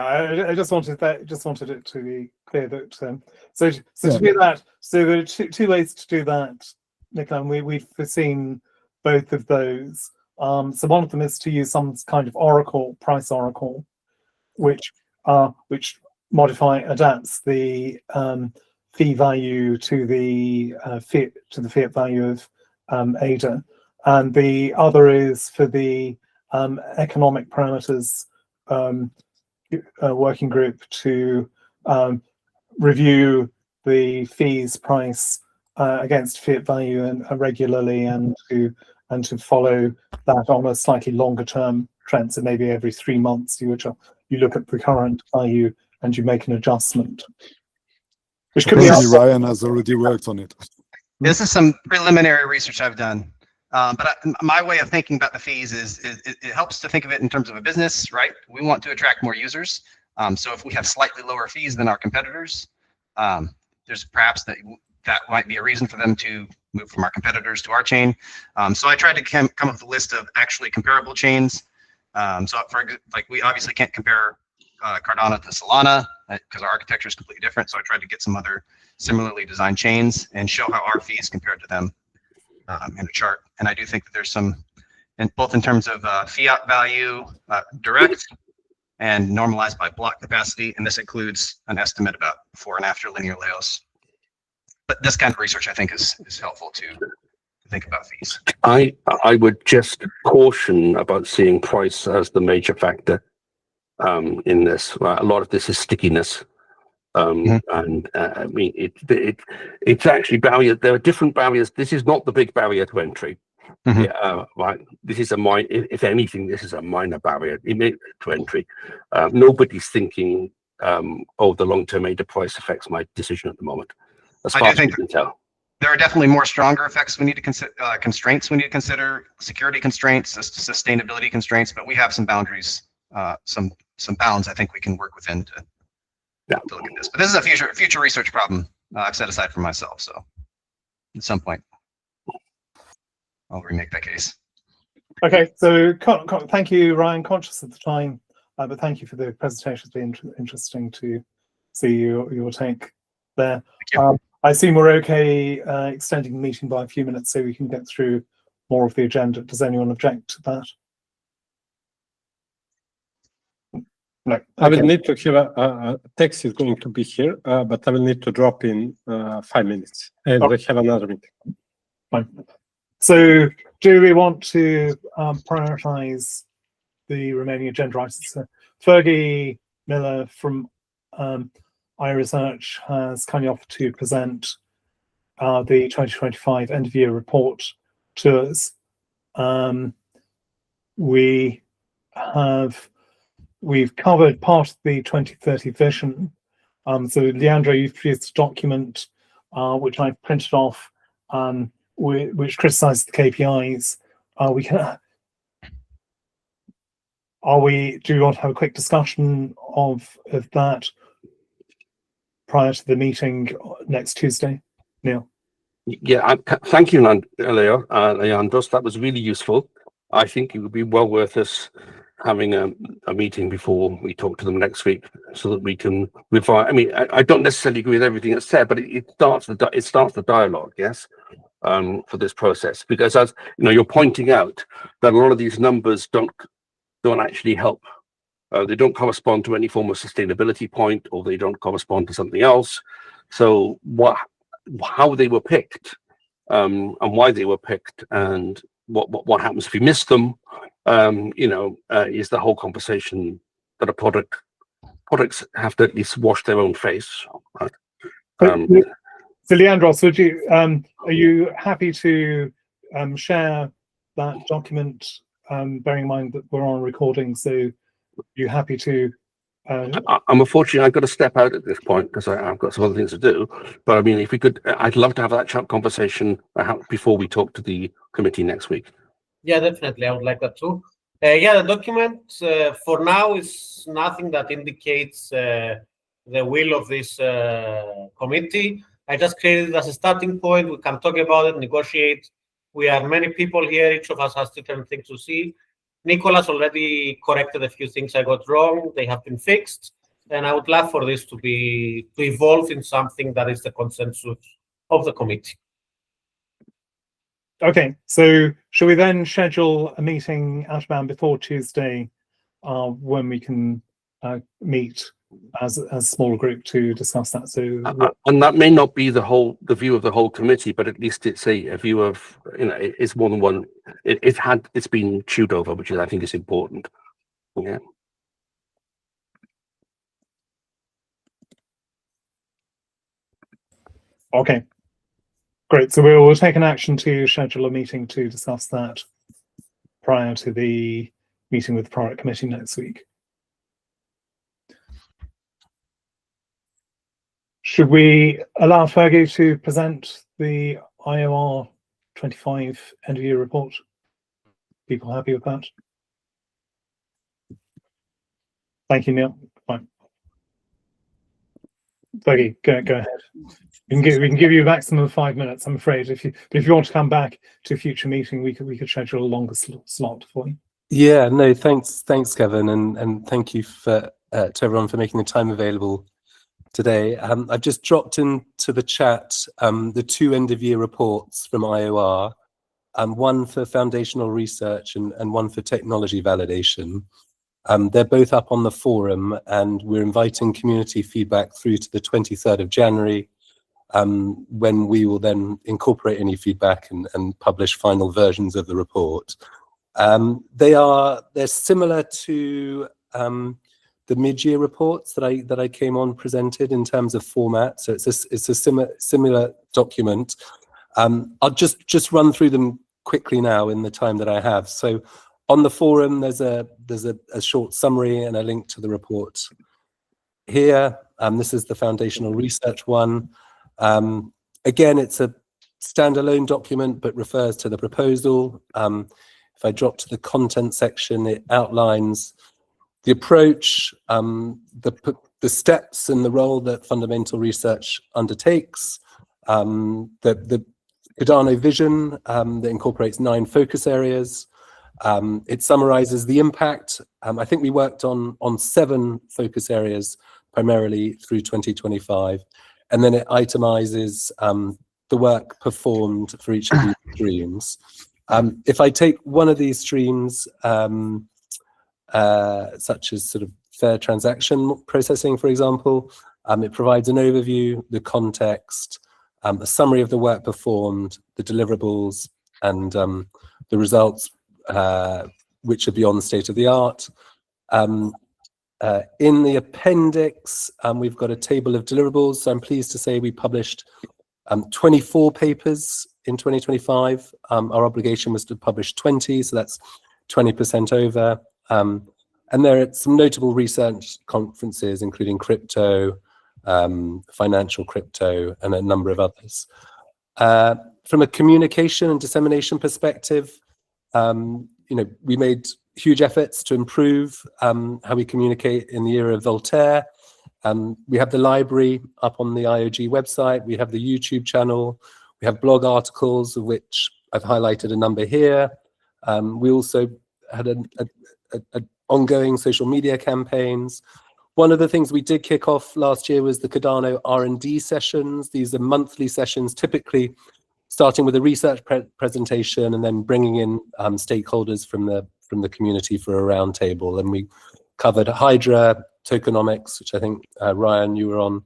I just wanted it to be clear that so to do that. So there are two ways to do that, Nicola, and we've seen both of those. So one of them is to use some kind of oracle, price oracle, which adapts the fee value to the fiat value of ADA, and the other is for the economic parameters working group to review the fees price against fiat value and regularly, and to follow that on a slightly longer term trend. So maybe every 3 months you look at the current value and you make an adjustment. Which could be Ryan has already worked on it. This is some preliminary research I've done. But my way of thinking about the fees is it helps to think of it in terms of a business, right? We want to attract more users. So if we have slightly lower fees than our competitors, there's perhaps that might be a reason for them to move from our competitors to our chain. So I tried to come up with a list of actually comparable chains. So we obviously can't compare Cardano to Solana because our architecture is completely different. So I tried to get some other similarly designed chains and show how our fees compared to them in a chart. And I do think that there's some, both in terms of fiat value direct and normalized by block capacity. And this includes an estimate about before and after linear Laos. But this kind of research, I think, is helpful to think about fees. I would just caution about seeing price as the major factor in this. A lot of this is stickiness. And I mean, it's actually barrier. There are different barriers. This is not the big barrier to entry. Mhm. Yeah, right. This is if anything, this is a minor barrier to entry. Nobody's thinking, oh, the long-term ADA price affects my decision at the moment. As I far do as we think can tell. there are definitely more stronger effects we need to consider, constraints we need to consider, security constraints, sustainability constraints, but we have some boundaries, some bounds I think we can work within to look at this. But this is a future research problem I've set aside for myself. So at some point, I'll remake that case. Okay, so thank you, Ryan. Conscious of the time, but thank you for the presentation. It's been interesting to see your take there. Thank you. I assume we're okay extending the meeting by a few minutes so we can get through more of the agenda. Does anyone object to that? No. I will Okay. need to have a text is going to be here, but I will need to drop in 5 minutes and we have another meeting. Fine. So do we want to prioritize the remaining agenda items? So Fergie Miller from iResearch has kindly offered to present the 2025 end of year report to us. We've covered part of the 2030 vision. So Leandro, you've produced a document which I've printed off, which criticizes the KPIs. Do you want to have a quick discussion of that prior to the meeting next Tuesday, Neil? Yeah, thank you, Leandros. That was really useful. I think it would be well worth us having a meeting before we talk to them next week, so that we can revise. I mean, I don't necessarily agree with everything that's said, but it starts the dialogue. Yes, for this process, because as you know, you're pointing out that a lot of these numbers don't actually help. They don't correspond to any form of sustainability point, or they don't correspond to something else. So how they were picked, and why they were picked, and what happens if you miss them, is the whole conversation that products have to at least wash their own face. Right? So Leandros, are you happy to share that document, bearing in mind that we're on recording? So you're happy to? I'm unfortunately, I've got to step out at this point because I've got some other things to do. But I mean, if we could, I'd love to have that chat conversation before we talk to the committee next week. Yeah, definitely. I would like that too. The document for now is nothing that indicates the will of this committee. I just created it as a starting point. We can talk about it, negotiate. We are many people here. Each of us has different things to see. Nicholas already corrected a few things I got wrong. They have been fixed. And I would love for this to evolve in something that is the consensus of the committee. Okay, so shall we then schedule a meeting out of bound before Tuesday, when we can meet as a small group to discuss that? So and that may not be the view of the whole committee, but at least it's a view of, it's more than one. It's been chewed over, which I think is important. Yeah. Okay, great. So we'll take an action to schedule a meeting to discuss that prior to the meeting with the product committee next week. Should we allow Fergie to present the IOR 25 end of year report? People happy with that? Thank you, Neil. Fine. Fergie, go ahead. We can give you a maximum of 5 minutes, I'm afraid. But if you want to come back to a future meeting, we could schedule a longer slot for you. Yeah, no, thanks, Kevin, and thank you to everyone for making the time available today. I've just dropped into the chat the 2 end of year reports from IOR, one for foundational research and one for technology validation. They're both up on the forum, and we're inviting community feedback through to the 23rd of January, when we will then incorporate any feedback and publish final versions of the report. They're similar to the mid-year reports that I came on presented in terms of format. So it's a similar document. I'll just run through them quickly now in the time that I have. So on the forum, there's a short summary and a link to the report here. This is the foundational research one. Again, it's a standalone document, but refers to the proposal. If I drop to the content section, it outlines the approach, the steps and the role that fundamental research undertakes, the Cardano vision that incorporates 9 focus areas. It summarizes the impact. I think we worked on 7 focus areas primarily through 2025, and then it itemizes the work performed for each of these streams. If I take one of these streams, such as sort of fair transaction processing, for example, it provides an overview, the context, a summary of the work performed, the deliverables, and the results, which are beyond state of the art. In the appendix, we've got a table of deliverables. So I'm pleased to say we published 24 papers in 2025. Our obligation was to publish 20, so that's 20% over. And there are some notable research conferences, including crypto, financial crypto, and a number of others. From a communication and dissemination perspective, we made huge efforts to improve how we communicate in the era of Voltaire. We have the library up on the IOG website. We have the YouTube channel. We have blog articles, of which I've highlighted a number here. We also had an ongoing social media campaigns. One of the things we did kick off last year was the Cardano R&D sessions. These are monthly sessions, typically starting with a research presentation and then bringing in stakeholders from the community for a roundtable. And we covered Hydra, tokenomics, which I think Ryan, you were on,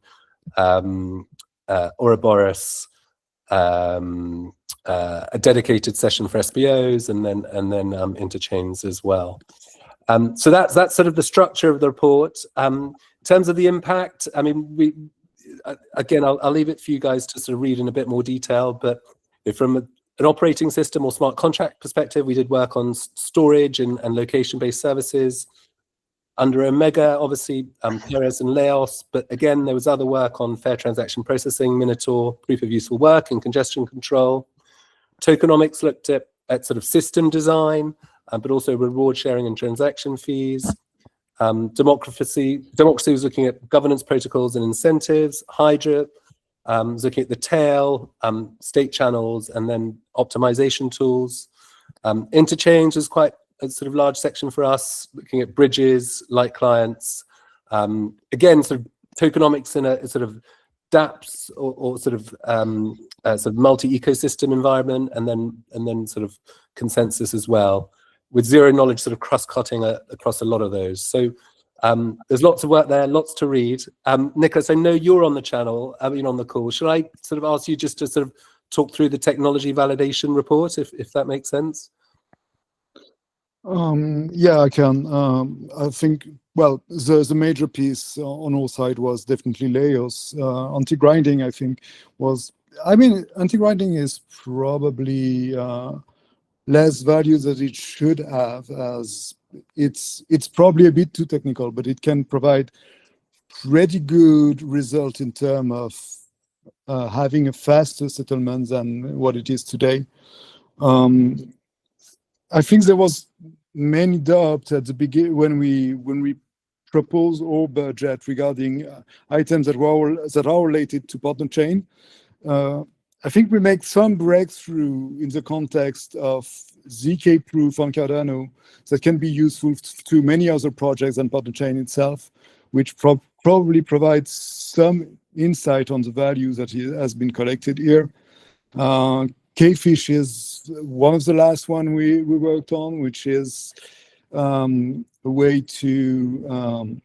Ouroboros, a dedicated session for SBOs, and then interchains as well. So that's sort of the structure of the report. In terms of the impact, I mean, I'll leave it for you guys to sort of read in a bit more detail, but from an operating system or smart contract perspective, we did work on storage and location-based services. Under Omega, obviously, Perez and Laos, but again, there was other work on fair transaction processing, Minotaur, proof of useful work, and congestion control. Tokenomics looked at sort of system design, but also reward sharing and transaction fees. Democracy was looking at governance protocols and incentives. Hydra was looking at the tail, state channels, and then optimization tools. Interchange was quite a sort of large section for us, looking at bridges, light clients. Again, sort of tokenomics in a sort of dApps or sort of multi-ecosystem environment, and then sort of consensus as well, with zero knowledge sort of cross-cutting across a lot of those. So there's lots of work there, lots to read. Nicholas, I know you're on the channel, on the call. Should I sort of ask you just to sort of talk through the technology validation report, if that makes sense? Yeah, I can. I think, well, the major piece on our side was definitely Laos. Anti-grinding, I think, anti-grinding is probably less value that it should have, as it's probably a bit too technical, but it can provide pretty good result in terms of having a faster settlement than what it is today. I think there was many doubts at the beginning when we proposed our budget regarding items that are related to partner chain. I think we make some breakthrough in the context of ZK proof on Cardano that can be useful to many other projects than partner chain itself, which probably provides some insight on the value that has been collected here. Kfish is one of the last one we worked on, which is a way to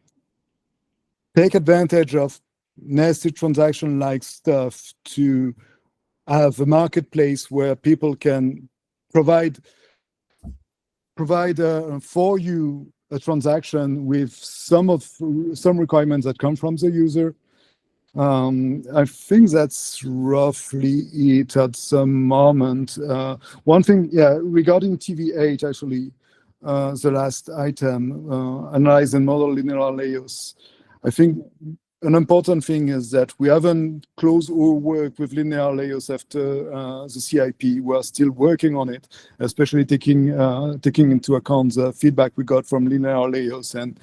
take advantage of nested transaction-like stuff to have a marketplace where people can provide for you a transaction with some requirements that come from the user. I think that's roughly it at some moment. One thing, regarding TV8, actually, the last item, analyze and model linear layers. I think an important thing is that we haven't closed our work with linear layers after the CIP. We are still working on it, especially taking into account the feedback we got from linear layers and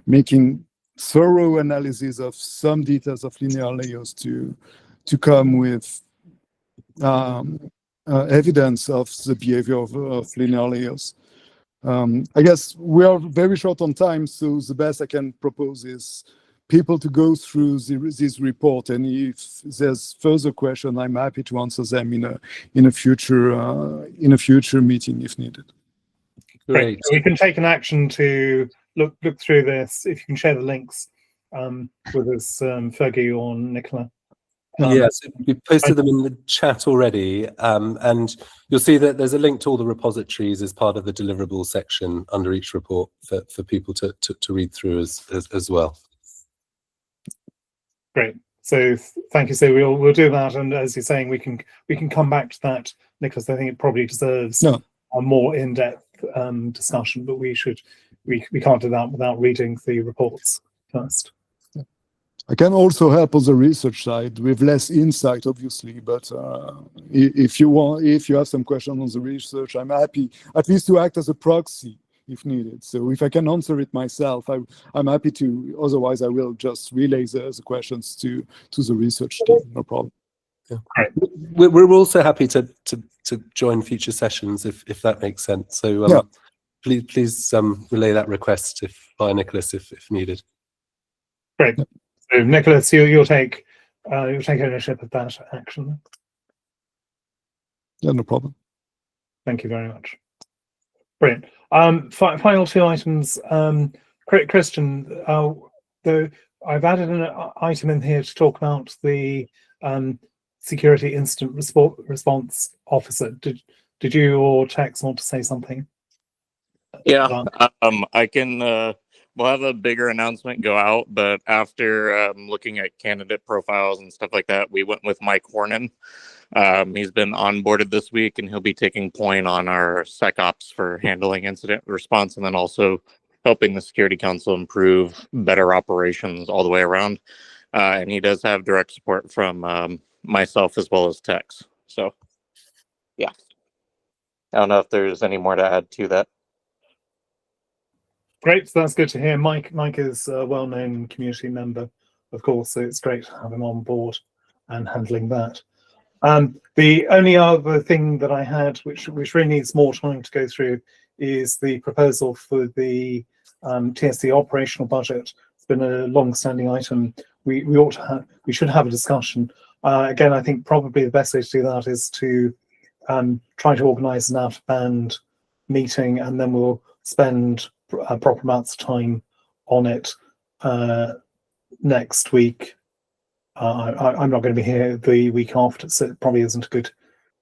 making thorough analysis of some details of linear layers to come with evidence of the behavior of linear layers. I guess we are very short on time, so the best I can propose is people to go through this report, and if there's further question, I'm happy to answer them in a future meeting if needed. Great. So we can take an action to look through this. If you can share the links with us, Fergie or Nicola. Yes, we posted them in the chat already, and you'll see that there's a link to all the repositories as part of the deliverable section under each report for people to read through as well. Great. So thank you. So we'll do that, and as you're saying, we can come back to that, Nicholas. I think it probably deserves a more in-depth discussion, but we can't do that without reading the reports first. I can also help on the research side with less insight, obviously, but if you have some questions on the research, I'm happy at least to act as a proxy if needed. So if I can answer it myself, I'm happy to. Otherwise, I will just relay the questions to the research team. No problem. Yeah. We're also happy to join future sessions if that makes sense. So please relay that request by Nicholas if needed. Great. So Nicholas, you'll take ownership of that action. Yeah, no problem. Thank you very much. Brilliant. Final two items. Christian, I've added an item in here to talk about the security incident response officer. Did you or Tex want to say something? Yeah, I can. We'll have a bigger announcement go out, but after looking at candidate profiles and stuff like that, we went with Mike Hornan. He's been onboarded this week, and he'll be taking point on our SecOps for handling incident response, and then also helping the Security Council improve better operations all the way around. And he does have direct support from myself as well as Tex. So, yeah. I don't know if there's any more to add to that. Great, so that's good to hear. Mike is a well-known community member, of course, so it's great to have him on board and handling that. The only other thing that I had, which really needs more time to go through, is the proposal for the TSC operational budget. It's been a long-standing item. We should have a discussion. Again, I think probably the best way to do that is to try to organise an out-of-band meeting, and then we'll spend proper amounts of time on it next week. I'm not going to be here the week after, so it probably isn't a good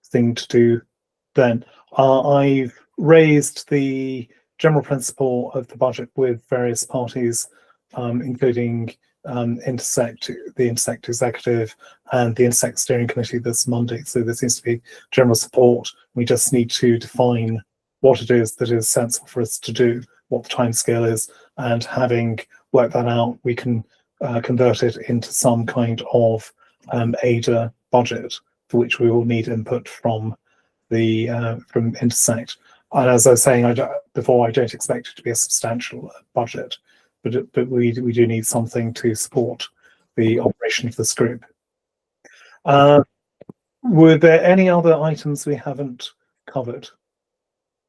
thing to do then. I've raised the general principle of the budget with various parties, including Intersect, the Intersect Executive, and the Intersect Steering Committee this Monday. So there seems to be general support. We just need to define what it is that is sensible for us to do, what the timescale is, and having worked that out, we can convert it into some kind of ADA budget, for which we will need input from the from Intersect. And as I was saying before, I don't expect it to be a substantial budget, but we do need something to support the operation of this group. Were there any other items we haven't covered?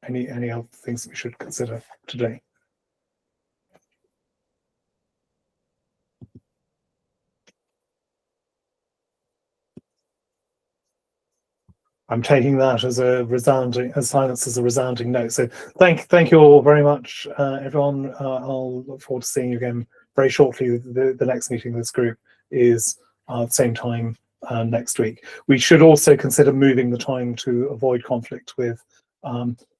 Any other things that we should consider today? I'm taking that as silence as a resounding no. So thank you all very much, everyone. I'll look forward to seeing you again very shortly. The next meeting of this group is at the same time next week. We should also consider moving the time to avoid conflict with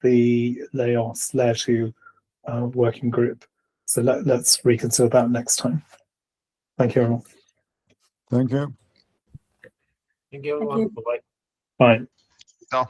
the Layer 2 working group. So let's reconsider that next time. Thank you, everyone. Thank you. Thank you, everyone. Bye-bye. Bye. So.